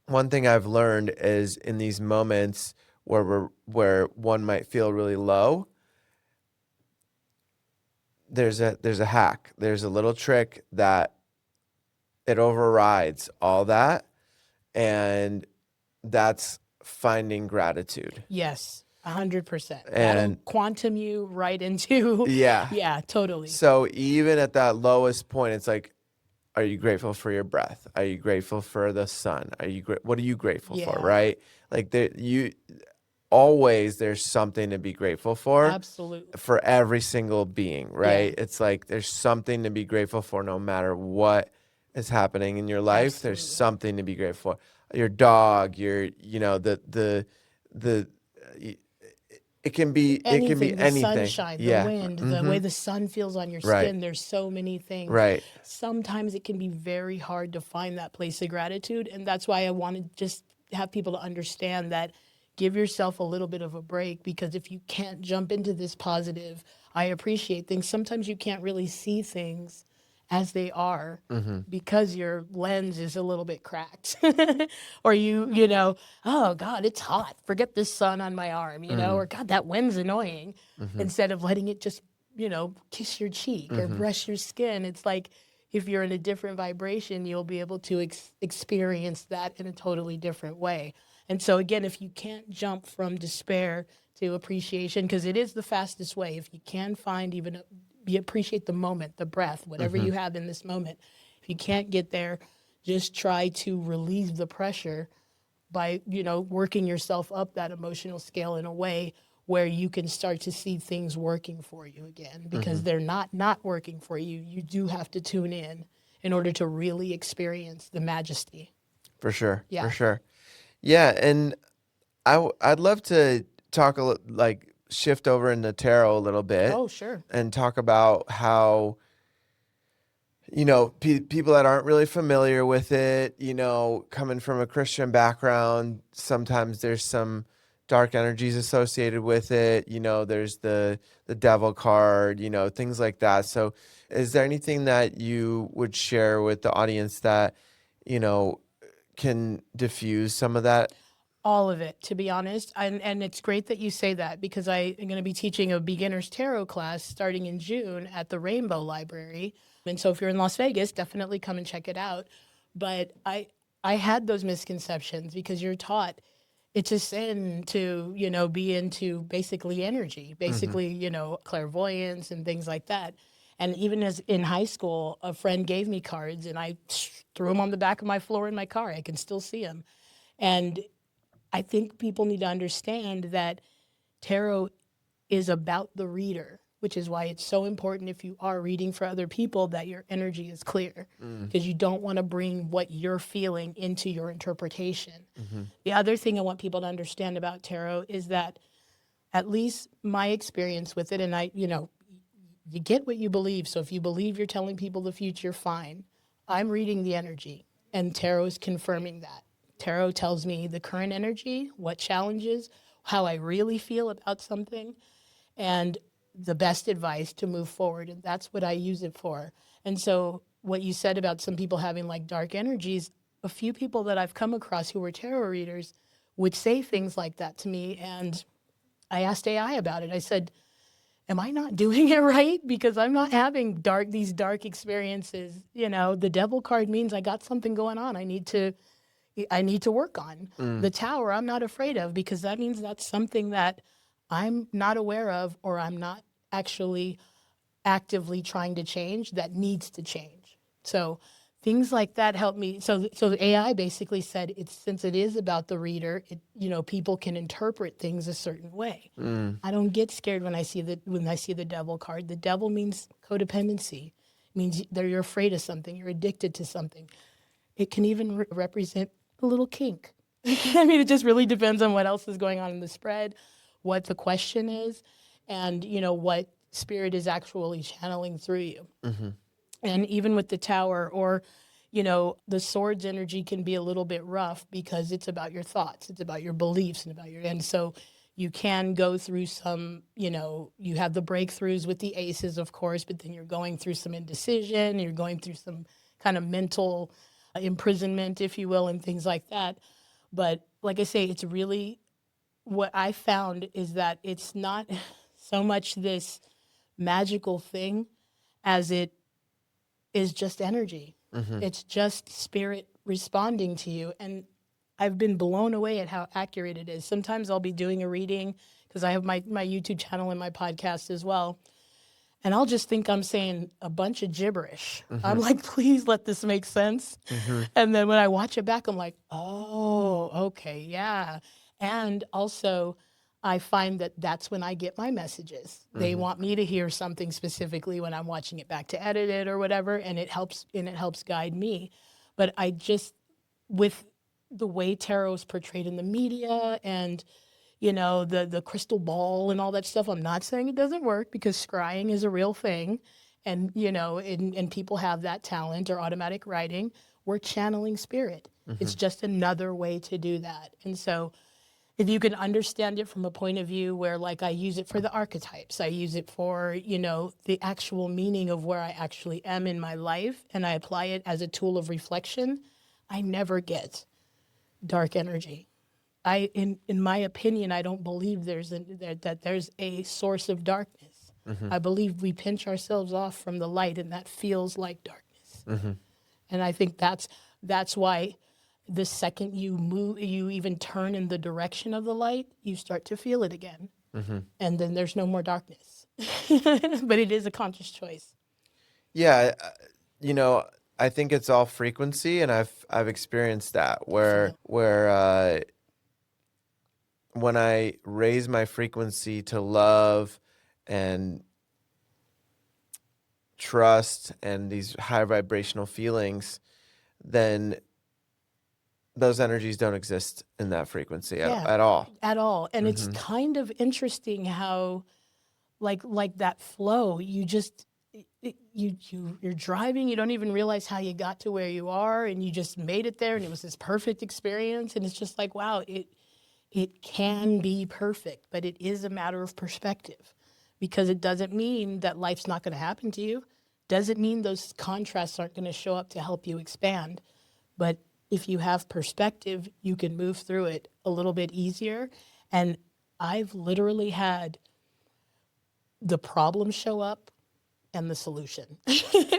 S1: one thing I've learned is in these moments where one might feel really low, there's a hack. There's a little trick that it overrides all that, and that's finding gratitude.
S2: Yes, 100%. That'll
S1: And
S2: quantum you right into,
S1: yeah.
S2: yeah, totally.
S1: So even at that lowest point, it's like, are you grateful for your breath? Are you grateful for the sun? What are you grateful for,
S2: Yeah.
S1: right? Like always there's something to be grateful for.
S2: Absolutely.
S1: For every single being, right?
S2: Yeah.
S1: It's like there's something to be grateful for no matter what is happening in your life. There's
S2: Absolutely.
S1: something to be grateful for. Your dog, the it can be
S2: Anything, the
S1: anything.
S2: sunshine, the
S1: Yeah.
S2: wind, the way the sun feels on your
S1: Right.
S2: skin. There's so many things.
S1: Right.
S2: Sometimes it can be very hard to find that place of gratitude. And that's why I want to just have people to understand that give yourself a little bit of a break, because if you can't jump into this positive, I appreciate things, sometimes you can't really see things as they are because your lens is a little bit cracked. Or you know, oh God, it's hot. Forget this sun on my arm, you know, or God, that wind's annoying. Instead of letting it just, you know, kiss your cheek or brush your skin. It's like if you're in a different vibration, you'll be able to experience that in a totally different way. And so again, if you can't jump from despair to appreciation, because it is the fastest way, if you can find even you appreciate the moment, the breath, whatever you have in this moment. If you can't get there, just try to relieve the pressure by, you know, working yourself up that emotional scale in a way where you can start to see things working for you again, because they're not working for you. You do have to tune in order to really experience the majesty.
S1: For sure.
S2: Yeah.
S1: For sure. Yeah, and I'd love to talk like shift over into tarot a little bit.
S2: Oh, sure.
S1: And talk about how, you know, people that aren't really familiar with it, you know, coming from a Christian background, sometimes there's some dark energies associated with it. You know, there's the devil card, you know, things like that. So is there anything that you would share with the audience that, you know, can diffuse some of that?
S2: All of it, to be honest. And it's great that you say that, because I am going to be teaching a beginner's tarot class starting in June at the Rainbow Library. And so if you're in Las Vegas, definitely come and check it out. But I had those misconceptions because you're taught it's a sin to, you know, be into basically energy, basically, you know, clairvoyance and things like that. And even as in high school, a friend gave me cards and I threw them on the back of my floor in my car. I can still see them. And I think people need to understand that tarot is about the reader, which is why it's so important if you are reading for other people that your energy is clear, because you don't want to bring what you're feeling into your interpretation. The other thing I want people to understand about tarot is that, at least my experience with it, and I, you know, you get what you believe. So if you believe you're telling people the future, fine. I'm reading the energy, and tarot is confirming that. Tarot tells me the current energy, what challenges, how I really feel about something, and the best advice to move forward. And that's what I use it for. And so what you said about some people having like dark energies, a few people that I've come across who were tarot readers would say things like that to me. And I asked AI about it. I said, am I not doing it right? Because I'm not having these dark experiences. You know, the devil card means I got something going on. I need to work on. The tower I'm not afraid of, because that means that's something that I'm not aware of, or I'm not actually actively trying to change, that needs to change. So things like that help me. So the AI basically said, since it is about the reader, you know, people can interpret things a certain way. I don't get scared when I see the devil card. The devil means codependency. It means you're afraid of something, you're addicted to something. It can even represent a little kink. I mean, it just really depends on what else is going on in the spread, what the question is, and, you know, what spirit is actually channeling through you. And even with the tower, or, you know, the sword's energy can be a little bit rough because it's about your thoughts, it's about your beliefs, and so you can go through some, you know, you have the breakthroughs with the aces, of course, but then you're going through some indecision, you're going through some kind of mental imprisonment, if you will, and things like that. But like I say, it's really what I found is that it's not so much this magical thing as it is just energy. It's just spirit responding to you. And I've been blown away at how accurate it is. Sometimes I'll be doing a reading because I have my YouTube channel and my podcast as well. And I'll just think I'm saying a bunch of gibberish. I'm like, please let this make sense. And then when I watch it back, I'm like, oh, okay, yeah. And also, I find that that's when I get my messages. They want me to hear something specifically when I'm watching it back to edit it or whatever, and it helps guide me. But I just, with the way tarot is portrayed in the media and the crystal ball and all that stuff. I'm not saying it doesn't work because scrying is a real thing. And, and people have that talent or automatic writing. We're channeling spirit. It's just another way to do that. And so if you can understand it from a point of view where like I use it for the archetypes, I use it for, the actual meaning of where I actually am in my life, and I apply it as a tool of reflection, I never get dark energy. In my opinion, I don't believe that there's a source of darkness. I believe we pinch ourselves off from the light, and that feels like darkness. And I think that's why the second you move, you even turn in the direction of the light, you start to feel it again, and then there's no more darkness. But it is a conscious choice.
S1: Yeah, I think it's all frequency, and I've experienced that where when I raise my frequency to love and trust and these high vibrational feelings, then those energies don't exist in that frequency at all.
S2: At all. And it's kind of interesting how like that flow, you're driving, you don't even realize how you got to where you are, and you just made it there, and it was this perfect experience, and it's just like, wow, it can be perfect, but it is a matter of perspective, because it doesn't mean that life's not going to happen to you. Doesn't mean those contrasts aren't going to show up to help you expand. But if you have perspective, you can move through it a little bit easier. And I've literally had the problem show up and the solution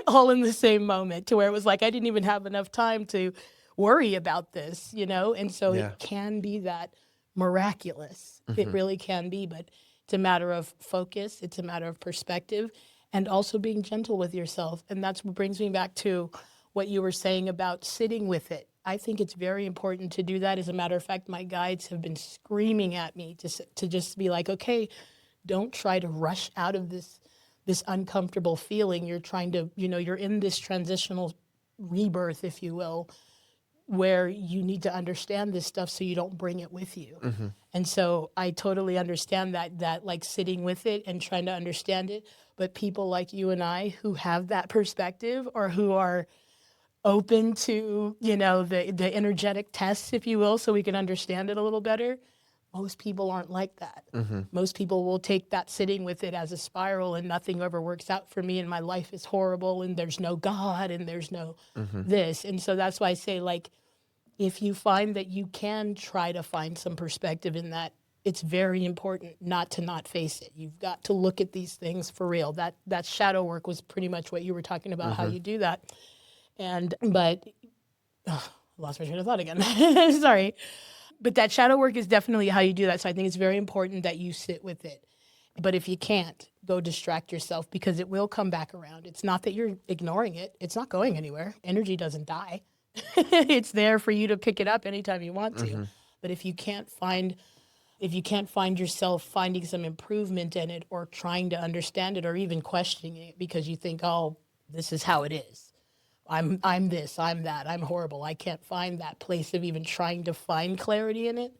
S2: all in the same moment, to where it was like I didn't even have enough time to worry about this, And so it can be that miraculous. It really can be, but it's a matter of focus. It's a matter of perspective, and also being gentle with yourself. And that's what brings me back to what you were saying about sitting with it. I think it's very important to do that. As a matter of fact, my guides have been screaming at me to just be like, okay, don't try to rush out of this uncomfortable feeling. You're trying to, you're in this transitional rebirth, if you will, where you need to understand this stuff so you don't bring it with you. And so I totally understand that like sitting with it and trying to understand it. But people like you and I who have that perspective, or who are open to, the energetic tests, if you will, so we can understand it a little better, most people aren't like that. Most people will take that sitting with it as a spiral, and nothing ever works out for me, and my life is horrible, and there's no God, and there's no this. And so that's why I say, like, if you find that you can try to find some perspective in that, it's very important not to face it. You've got to look at these things for real. That shadow work was pretty much what you were talking about, how you do that. But I lost my train of thought again. Sorry. But that shadow work is definitely how you do that. So I think it's very important that you sit with it. But if you can't, go distract yourself, because it will come back around. It's not that you're ignoring it. It's not going anywhere. Energy doesn't die. It's there for you to pick it up anytime you want to. But if you can't find yourself finding some improvement in it, or trying to understand it, or even questioning it because you think, oh, this is how it is. I'm this, I'm that, I'm horrible. I can't find that place of even trying to find clarity in it.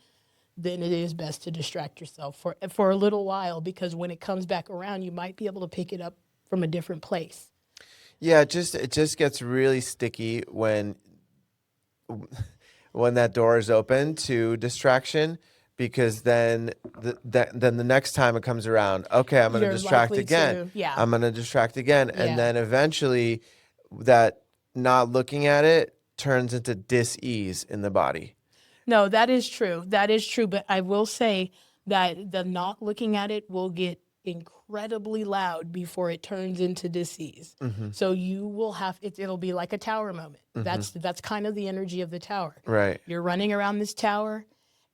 S2: Then it is best to distract yourself for a little while, because when it comes back around, you might be able to pick it up from a different place.
S1: Yeah, it just gets really sticky when that door is open to distraction, because then the next time it comes around, okay, I'm going to distract again. I'm going to distract again, and then eventually that not looking at it turns into dis-ease in the body.
S2: No, that is true. That is true. But I will say that the not looking at it will get incredibly loud before it turns into disease.
S1: Mm-hmm.
S2: So you will have it'll be like a tower moment.
S1: Mm-hmm.
S2: That's kind of the energy of the tower.
S1: Right.
S2: You're running around this tower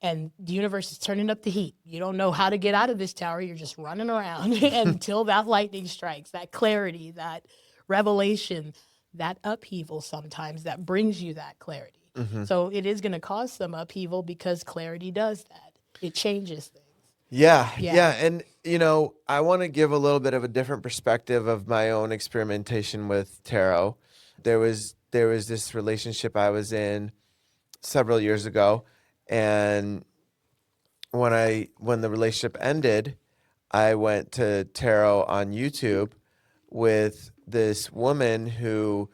S2: and the universe is turning up the heat. You don't know how to get out of this tower. You're just running around until that lightning strikes, that clarity, that revelation, that upheaval sometimes that brings you that clarity.
S1: Mm-hmm.
S2: So it is going to cause some upheaval because clarity does that. It changes things.
S1: Yeah,
S2: Yeah.
S1: yeah. And, I want to give a little bit of a different perspective of my own experimentation with tarot. There was this relationship I was in several years ago, and when the relationship ended, I went to tarot on YouTube with this woman who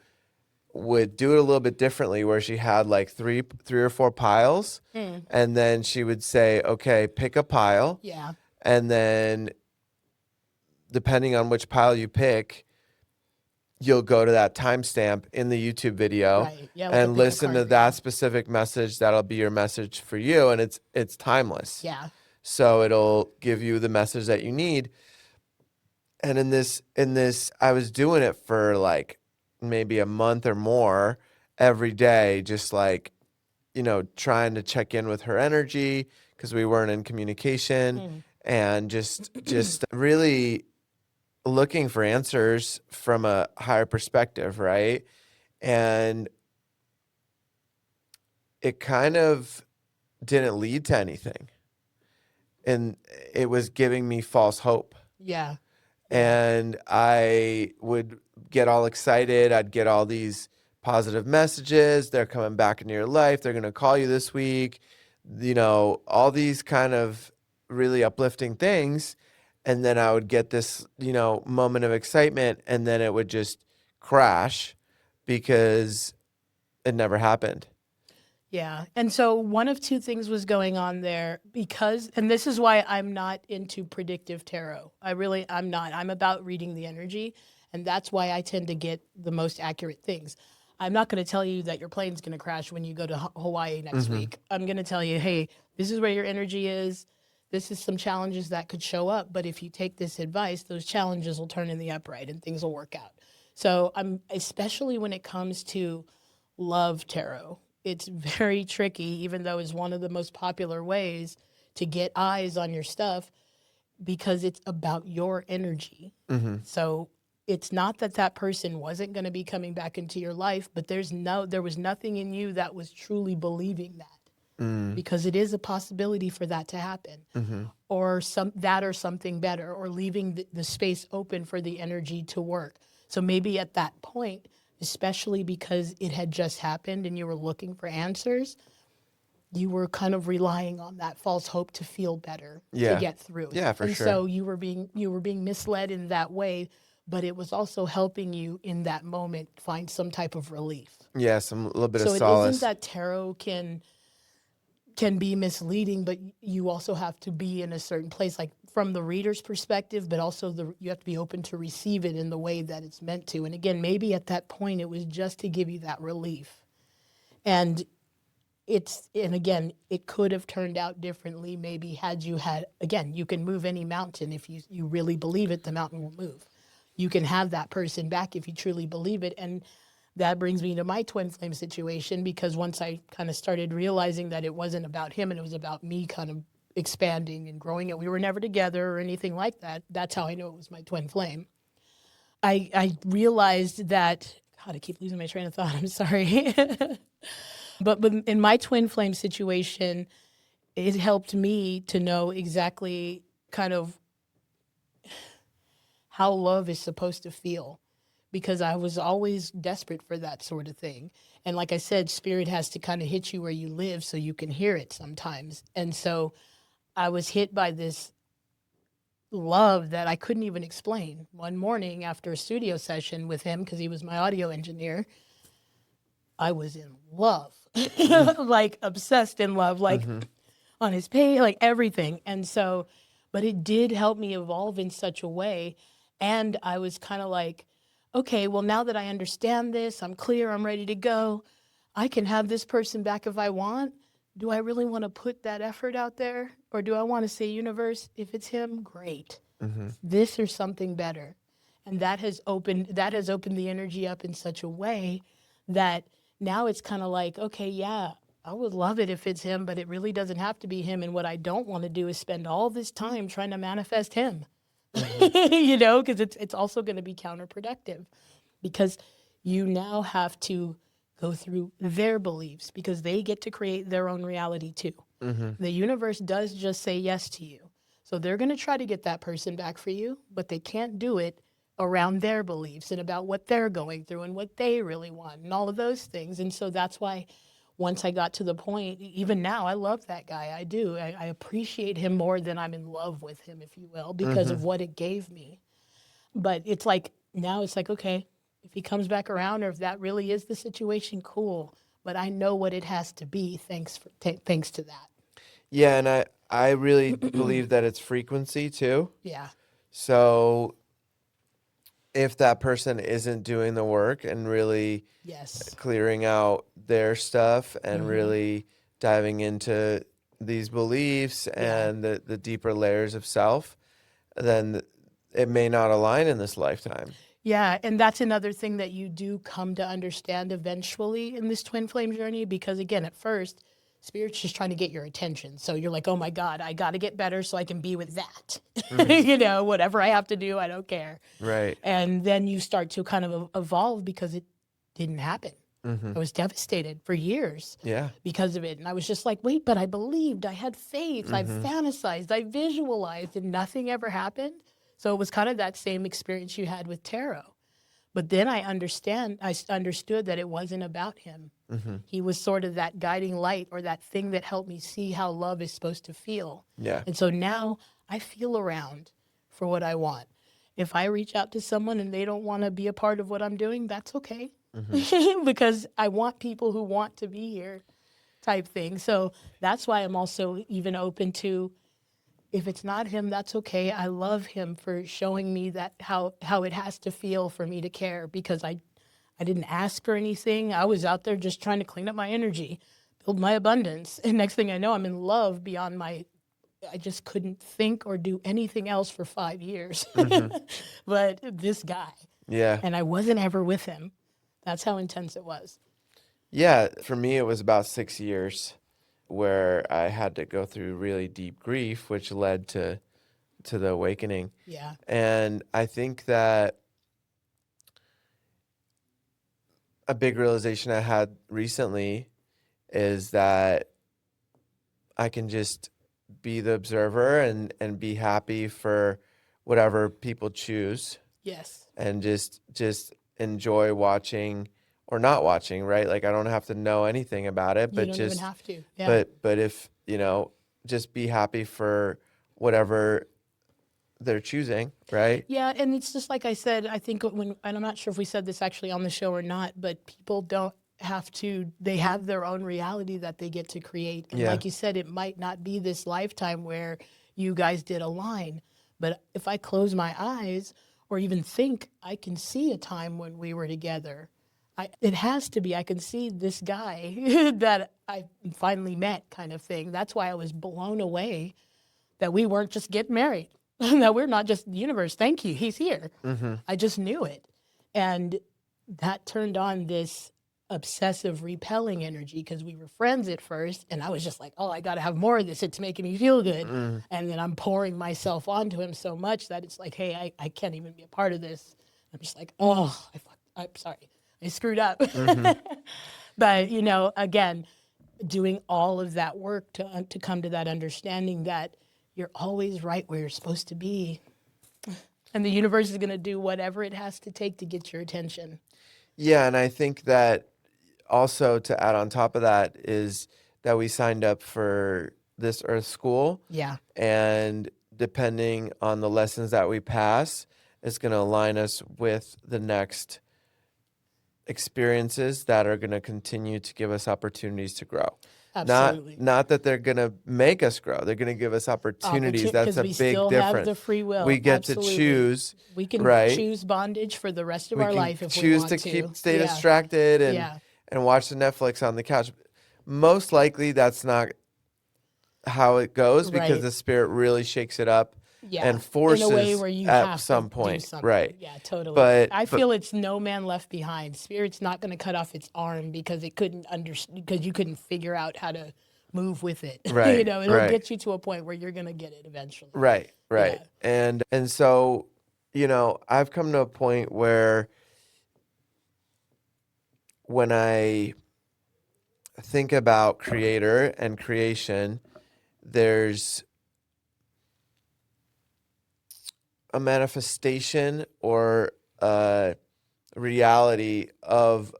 S1: would do it a little bit differently, where she had like three or four piles, and then she would say, okay, pick a pile.
S2: Yeah.
S1: And then depending on which pile you pick, you'll go to that timestamp in the YouTube video,
S2: Right. Yeah, like a
S1: and
S2: pick a
S1: listen
S2: card
S1: to
S2: reading.
S1: that specific message. That'll be your message for you. And it's timeless.
S2: Yeah.
S1: So it'll give you the message that you need. And in this, I was doing it for like maybe a month or more every day, just like, trying to check in with her energy because we weren't in communication, and just really looking for answers from a higher perspective, right? And it kind of didn't lead to anything. And it was giving me false hope.
S2: Yeah.
S1: And I would get all excited. I'd get all these positive messages. They're coming back into your life. They're going to call you this week. All these kind of really uplifting things. And then I would get this, moment of excitement, and then it would just crash because it never happened.
S2: Yeah. And so one of two things was going on there and this is why I'm not into predictive tarot. I'm not. I'm about reading the energy. And that's why I tend to get the most accurate things. I'm not going to tell you that your plane's going to crash when you go to Hawaii next week. I'm going to tell you, hey, this is where your energy is. This is some challenges that could show up. But if you take this advice, those challenges will turn in the upright and things will work out. So especially when it comes to love tarot, it's very tricky, even though it's one of the most popular ways to get eyes on your stuff, because it's about your energy. So it's not that person wasn't going to be coming back into your life, but there was nothing in you that was truly believing that, because it is a possibility for that to happen, or something better, or leaving the space open for the energy to work. So maybe at that point, especially because it had just happened and you were looking for answers, you were kind of relying on that false hope to feel better, to get through.
S1: Yeah, for sure.
S2: And so you were being misled in that way, but it was also helping you in that moment find some type of relief.
S1: Yeah, a little bit of
S2: So it
S1: solace.
S2: isn't that tarot can be misleading, but you also have to be in a certain place, like from the reader's perspective, but also you have to be open to receive it in the way that it's meant to. And again, maybe at that point it was just to give you that relief. And again, it could have turned out differently. Maybe again, you can move any mountain. If you really believe it, the mountain will move. You can have that person back if you truly believe it. And that brings me to my twin flame situation, because once I kind of started realizing that it wasn't about him and it was about me kind of expanding and growing it. We were never together or anything like that. That's how I knew it was my twin flame. I realized that, God, I keep losing my train of thought. I'm sorry. But in my twin flame situation, it helped me to know exactly kind of how love is supposed to feel, because I was always desperate for that sort of thing. And like I said, spirit has to kind of hit you where you live so you can hear it sometimes. And so I was hit by this love that I couldn't even explain. One morning after a studio session with him, because he was my audio engineer, I was in love, like obsessed in love, like on his page, like everything. And so, but it did help me evolve in such a way. And I was kind of like, okay, well, now that I understand this, I'm clear, I'm ready to go. I can have this person back if I want. do I really want to put that effort out there? Or do I want to say, universe, if it's him, great. This or something better. And that has opened the energy up in such a way that now it's kind of like, okay, yeah, I would love it if it's him, but it really doesn't have to be him. And what I don't want to do is spend all this time trying to manifest him, because it's also going to be counterproductive, because you now have to go through their beliefs because they get to create their own reality too. The universe does just say yes to you. So they're going to try to get that person back for you, but they can't do it around their beliefs and about what they're going through and what they really want and all of those things. And so that's why once I got to the point, even now, I love that guy. I do. I appreciate him more than I'm in love with him, if you will, because of what it gave me. But it's like, now it's like, okay, if he comes back around or if that really is the situation, cool. But I know what it has to be thanks to that.
S1: Yeah, and I really believe that it's frequency too.
S2: Yeah.
S1: So if that person isn't doing the work and really
S2: Yes.
S1: clearing out their stuff and really diving into these beliefs and the deeper layers of self, then it may not align in this lifetime.
S2: Yeah, and that's another thing that you do come to understand eventually in this twin flame journey, because again, at first, Spirit's just trying to get your attention. So you're like, oh my God, I got to get better so I can be with that. Whatever I have to do, I don't care.
S1: Right.
S2: And then you start to kind of evolve because it didn't happen. I was devastated for years because of it. And I was just like, wait, but I believed, I had faith, I fantasized, I visualized, and nothing ever happened. So it was kind of that same experience you had with tarot. But then I understood that it wasn't about him. He was sort of that guiding light or that thing that helped me see how love is supposed to feel.
S1: Yeah.
S2: And so now I feel around for what I want. If I reach out to someone and they don't want to be a part of what I'm doing, that's okay. Because I want people who want to be here type thing. So that's why I'm also even open to, if it's not him, that's okay. I love him for showing me that how it has to feel for me to care, because I didn't ask for anything. I was out there just trying to clean up my energy, build my abundance. And next thing I know, I'm in love beyond I just couldn't think or do anything else for 5 years. But this guy.
S1: Yeah.
S2: And I wasn't ever with him. That's how intense it was.
S1: Yeah. For me, it was about 6 years where I had to go through really deep grief, which led to the awakening.
S2: Yeah.
S1: And I think that a big realization I had recently is that I can just be the observer and be happy for whatever people choose.
S2: Yes.
S1: And just enjoy watching or not watching, right? Like I don't have to know anything about it, but
S2: you don't
S1: just
S2: even have to. Yeah.
S1: but if, just be happy for whatever they're choosing, right?
S2: Yeah, and it's just like I said, I think and I'm not sure if we said this actually on the show or not, but people don't have to, they have their own reality that they get to create. And like you said, it might not be this lifetime where you guys did align, but if I close my eyes or even think, I can see a time when we were together. It has to be. I can see this guy that I finally met, kind of thing. That's why I was blown away that we weren't just getting married, that we're not just the universe. Thank you. He's here. I just knew it. And that turned on this obsessive repelling energy, because we were friends at first. And I was just like, oh, I got to have more of this. It's making me feel good. And then I'm pouring myself onto him so much that it's like, hey, I can't even be a part of this. I'm just like, oh, I'm sorry. I screwed up. But, again, doing all of that work to come to that understanding that you're always right where you're supposed to be. And the universe is going to do whatever it has to take to get your attention.
S1: Yeah, and I think that also to add on top of that is that we signed up for this Earth School.
S2: Yeah.
S1: And depending on the lessons that we pass, it's going to align us with the next experiences that are going to continue to give us opportunities to grow.
S2: Absolutely.
S1: Not that they're going to make us grow. They're going to give us opportunities. That's a big difference.
S2: We still have the free will.
S1: We get to choose.
S2: We can choose bondage for the rest of our life if we want to.
S1: Stay distracted and watch the Netflix on the couch. most likely that's not how it goes because
S2: Right.
S1: the spirit really shakes it up
S2: Yeah.
S1: and
S2: In a way
S1: forces
S2: where you
S1: at
S2: have to
S1: some
S2: do
S1: point.
S2: something.
S1: Right.
S2: Yeah, totally.
S1: But
S2: I feel it's no man left behind. Spirit's not going to cut off its arm because it couldn't because you couldn't figure out how to move with it.
S1: right,
S2: It'll
S1: right.
S2: get you to a point where you're going to get it eventually.
S1: Right,
S2: Yeah.
S1: right. And so, I've come to a point where when I think about creator and creation, there's a manifestation or a reality of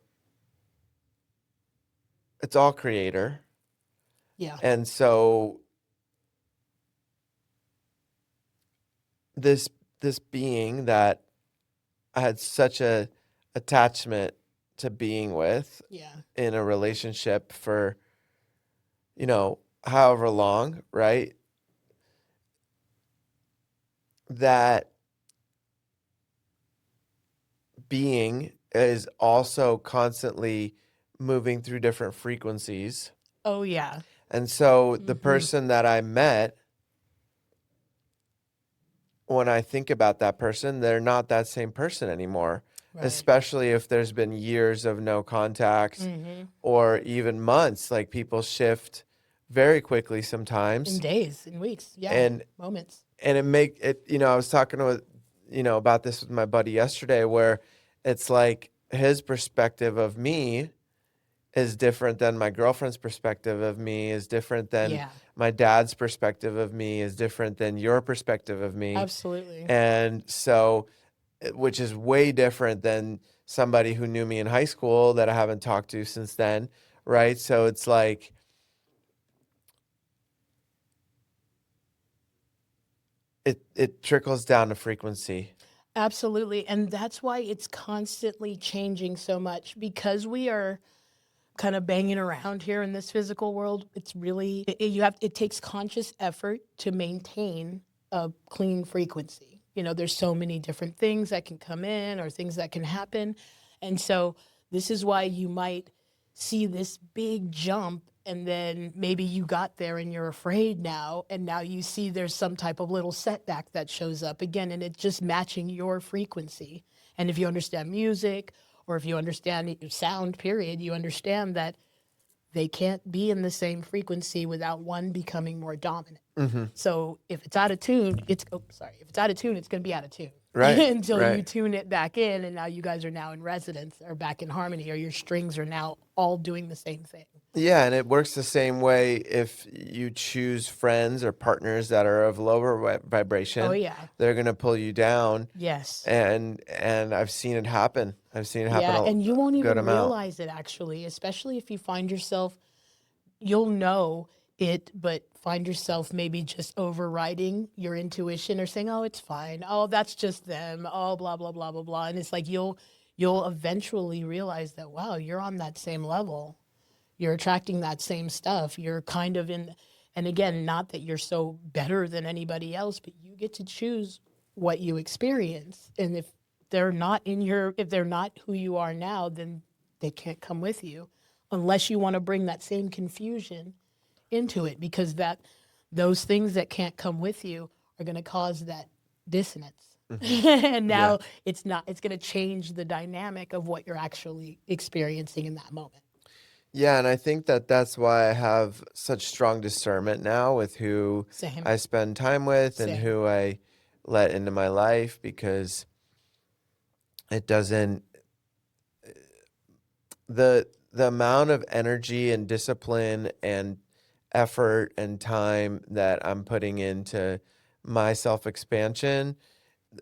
S1: it's all creator.
S2: Yeah.
S1: And so this being that I had such a attachment to being with
S2: Yeah.
S1: in a relationship for, however long, right? That being is also constantly moving through different frequencies.
S2: Oh, yeah.
S1: And so the
S2: Hmm.
S1: person that I met, when I think about that person, they're not that same person anymore,
S2: Right.
S1: especially if there's been years of no contact
S2: Hmm.
S1: or even months. Like people shift very quickly
S2: In
S1: sometimes.
S2: days, in weeks. Yeah.
S1: And
S2: Moments.
S1: and it make it, I was talking with, about this with my buddy yesterday where it's like his perspective of me is different than my girlfriend's perspective of me, is different than
S2: Yeah.
S1: my dad's perspective of me, is different than your perspective of me.
S2: Absolutely.
S1: And so, which is way different than somebody who knew me in high school that I haven't talked to since then, right? So it's like, it trickles down to frequency.
S2: Absolutely. And that's why it's constantly changing so much because we are kind of banging around here in this physical world. It's really it takes conscious effort to maintain a clean frequency. There's so many different things that can come in or things that can happen. And so this is why you might see this big jump and then maybe you got there and you're afraid now and now you see there's some type of little setback that shows up again and it's just matching your frequency. And if you understand music or if you understand sound period, you understand that they can't be in the same frequency without one becoming more dominant.
S1: Mm-hmm.
S2: So if it's out of tune, if it's out of tune, it's going to be out of tune
S1: Right,
S2: until you
S1: right.
S2: tune it back in, and now you guys are now in resonance or back in harmony, or your strings are now all doing the same thing.
S1: Yeah, and it works the same way if you choose friends or partners that are of lower
S2: Oh
S1: vibration.
S2: yeah,
S1: They're going to pull you down,
S2: yes,
S1: and I've seen it happen. I've seen it happen
S2: yeah, and you won't
S1: a good
S2: even
S1: amount.
S2: realize it actually, especially if you find yourself you'll know it, but find yourself maybe just overriding your intuition or saying, "Oh, it's fine. Oh, that's just them. Oh, blah blah blah blah blah." And it's like you'll eventually realize that wow, you're on that same level. You're attracting that same stuff. You're kind of in, and again, not that you're so better than anybody else, but you get to choose what you experience. And if they're not who you are now, then they can't come with you unless you want to bring that same confusion into it because those things that can't come with you are going to cause that dissonance.
S1: Hmm.
S2: And
S1: Yeah.
S2: now it's going to change the dynamic of what you're actually experiencing in that moment.
S1: Yeah, and I think that that's why I have such strong discernment now with who
S2: Same.
S1: I spend time with and
S2: Same.
S1: who I let into my life because it doesn't the amount of energy and discipline and effort and time that I'm putting into my self-expansion,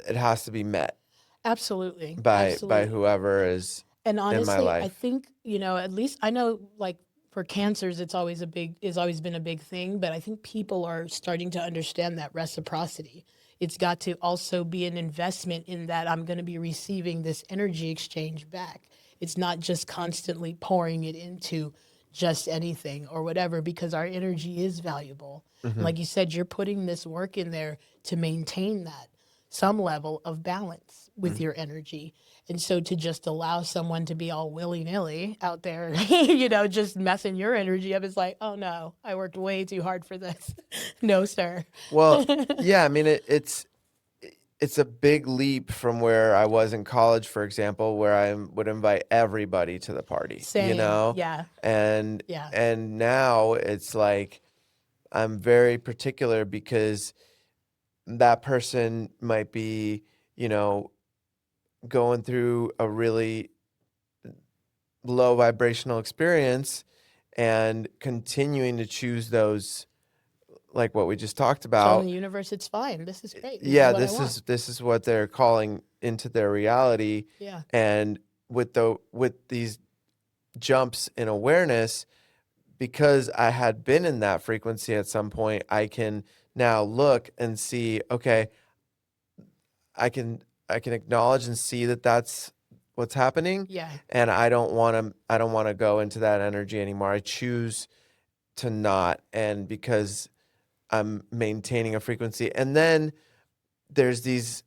S1: it has to be met
S2: Absolutely.
S1: by
S2: Absolutely.
S1: whoever is
S2: And
S1: in my
S2: honestly, I
S1: life.
S2: think, at least I know like for cancers it's always been a big thing, but I think people are starting to understand that reciprocity. It's got to also be an investment in that I'm going to be receiving this energy exchange back. It's not just constantly pouring it into just anything or whatever because our energy is valuable. And
S1: Hmm.
S2: like you said, you're putting this work in there to maintain that. some level of balance with your energy. And so to just allow someone to be all willy-nilly out there, just messing your energy up, is like, oh no, I worked way too hard for this. No, sir.
S1: Well, yeah, I mean, it's a big leap from where I was in college, for example, where I would invite everybody to the party,
S2: Same. Yeah.
S1: and
S2: Yeah.
S1: and now it's like I'm very particular because that person might be, going through a really low vibrational experience and continuing to choose those, like what we just talked
S2: Telling
S1: about.
S2: the universe it's fine. This is great. This is
S1: Yeah,
S2: what I want.
S1: this is what they're calling into their reality.
S2: Yeah.
S1: And with these jumps in awareness, because I had been in that frequency at some point, I can now look and see, okay, I can acknowledge and see that that's what's happening.
S2: Yeah.
S1: And I don't want to go into that energy anymore. I choose to not, and because I'm maintaining a frequency. And then there's these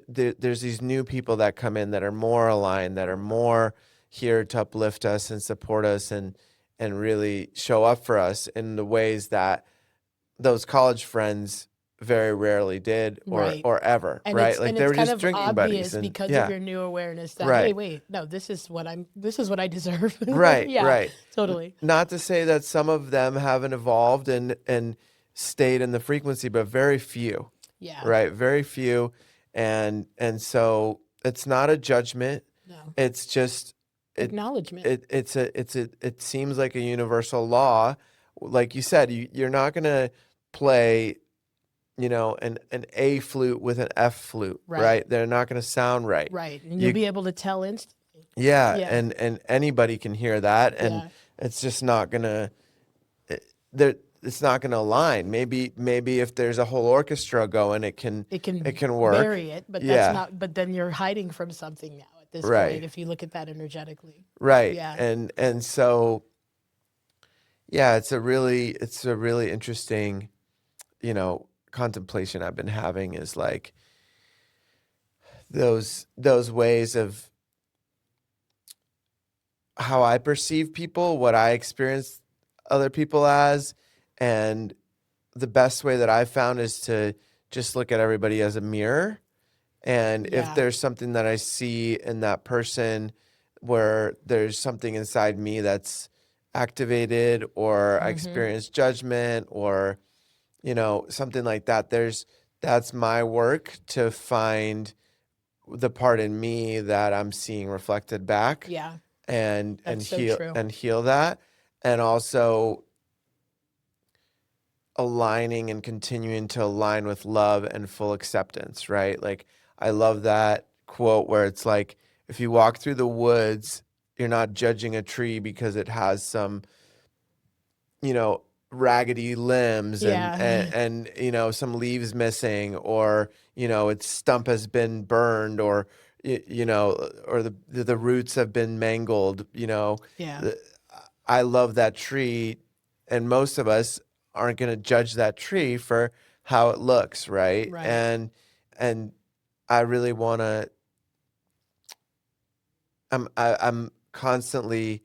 S1: there's these new people that come in that are more aligned, that are more here to uplift us and support us and really show up for us in the ways that those college friends very rarely did,
S2: Right.
S1: or ever,
S2: And
S1: right?
S2: it's
S1: Like
S2: and
S1: they
S2: it's
S1: were
S2: kind
S1: just
S2: of
S1: drinking buddies,
S2: obvious
S1: and
S2: because
S1: yeah,
S2: of your new awareness that, hey,
S1: right,
S2: wait, no, this is what I deserve.
S1: right,
S2: Yeah,
S1: right.
S2: totally.
S1: Not to say that some of them haven't evolved and stayed in the frequency, but very few.
S2: Yeah.
S1: Right, very few. And so it's not a judgment.
S2: No.
S1: It's just
S2: Acknowledgement.
S1: it seems like a universal law. Like you said, you're not gonna play, an A flute with an F flute,
S2: Right.
S1: right? They're not gonna sound right.
S2: Right. And you'll be able to tell instantly.
S1: Yeah,
S2: Yeah.
S1: and anybody can hear that, and
S2: Yeah.
S1: it's just not gonna there it's not going to align. Maybe if there's a whole orchestra going, it can work.
S2: Bury it, but
S1: Yeah.
S2: that's not. But then you're hiding from something now at this
S1: Right.
S2: point. If you look at that energetically.
S1: Right.
S2: Yeah.
S1: And so yeah, it's a really interesting, contemplation I've been having, is like those ways of how I perceive people, what I experience other people as, and the best way that I've found is to just look at everybody as a mirror. And if
S2: Yeah.
S1: there's something that I see in that person where there's something inside me that's activated, or I experience judgment, or, something like that, that's my work to find the part in me that I'm seeing reflected back.
S2: Yeah.
S1: And
S2: That's so
S1: heal
S2: true.
S1: and heal that. And also aligning and continuing to align with love and full acceptance, right? Like, I love that quote where it's like, if you walk through the woods, you're not judging a tree because it has some, raggedy limbs,
S2: Yeah.
S1: and some leaves missing, or, its stump has been burned, or, or the roots have been mangled,
S2: Yeah.
S1: I love that tree, and most of us aren't going to judge that tree for how it looks, right?
S2: Right.
S1: And I really want to. I'm constantly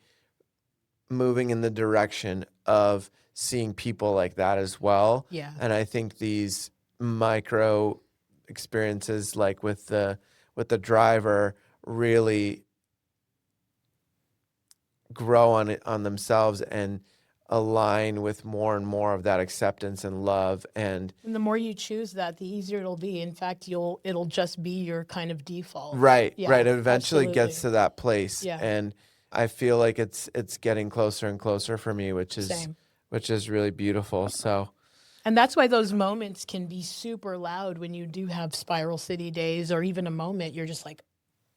S1: moving in the direction of seeing people like that as well.
S2: Yeah.
S1: And I think these micro experiences, like with the driver, really grow on themselves and align with more and more of that acceptance and love. And
S2: the more you choose that, the easier it'll be. In fact, it'll just be your kind of default.
S1: right,
S2: Yeah,
S1: right. It eventually gets
S2: absolutely.
S1: to that place.
S2: Yeah.
S1: And I feel like it's getting closer and closer for me, which
S2: Same.
S1: is really beautiful. So
S2: And that's why those moments can be super loud when you do have Spiral City days, or even a moment you're just like,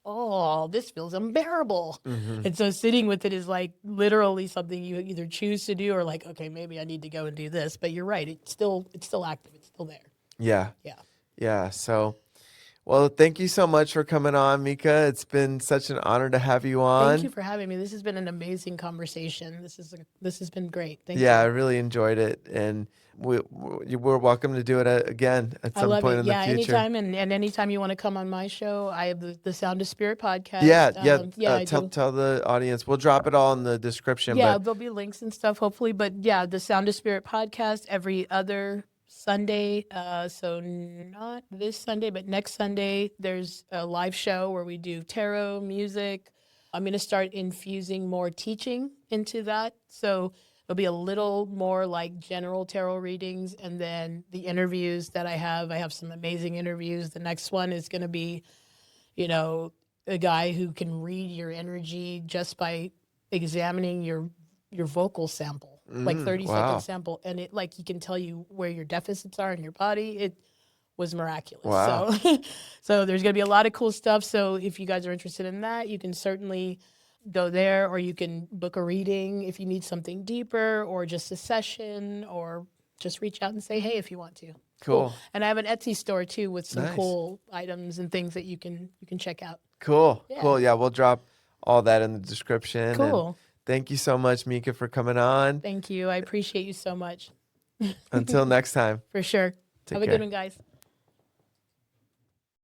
S2: oh, this feels unbearable. And so sitting with it is like literally something you either choose to do, or like, okay, maybe I need to go and do this. But you're right, it's still active, it's still there.
S1: yeah.
S2: Yeah.
S1: Yeah. So, Well, thank you so much for coming on, Meeka. It's been such an honor to have you
S2: Thank you
S1: on.
S2: for having me. This has been an amazing conversation. This has been great. Thank
S1: Yeah, I
S2: you.
S1: really enjoyed it. And we're welcome to do it again at
S2: I
S1: some
S2: love
S1: point
S2: it.
S1: in the
S2: Yeah,
S1: future.
S2: anytime and anytime you want to come on my show, I have the Sound of Spirit
S1: Yeah,
S2: podcast.
S1: yeah.
S2: Yeah, I
S1: Tell
S2: do.
S1: tell the audience. We'll drop it all in the description.
S2: Yeah,
S1: But
S2: there'll be links and stuff, hopefully. But yeah, the Sound of Spirit podcast every other Sunday. So not this Sunday, but next Sunday, there's a live show where we do tarot, music. I'm going to start infusing more teaching into that. So it'll be a little more like general tarot readings. And then the interviews that I have some amazing interviews. The next one is going to be, you know, a guy who can read your energy just by examining your vocal sample, like 30-second
S1: wow,
S2: sample, and it like he can tell you where your deficits are in your body. It was miraculous.
S1: wow,
S2: So so there's going to be a lot of cool stuff. So if you guys are interested in that, you can certainly go there, or you can book a reading if you need something deeper, or just a session, or just reach out and say hey if you want to. Cool.
S1: cool,
S2: And I have an Etsy store too with some
S1: nice,
S2: cool items and things that you can check out.
S1: cool,
S2: Yeah.
S1: cool. Yeah, we'll drop all that in the description. And
S2: Cool.
S1: thank you so much, Meeka, for coming on.
S2: Thank you. I appreciate you so much.
S1: Until next time,
S2: For sure.
S1: take
S2: Have a
S1: care.
S2: good one, guys.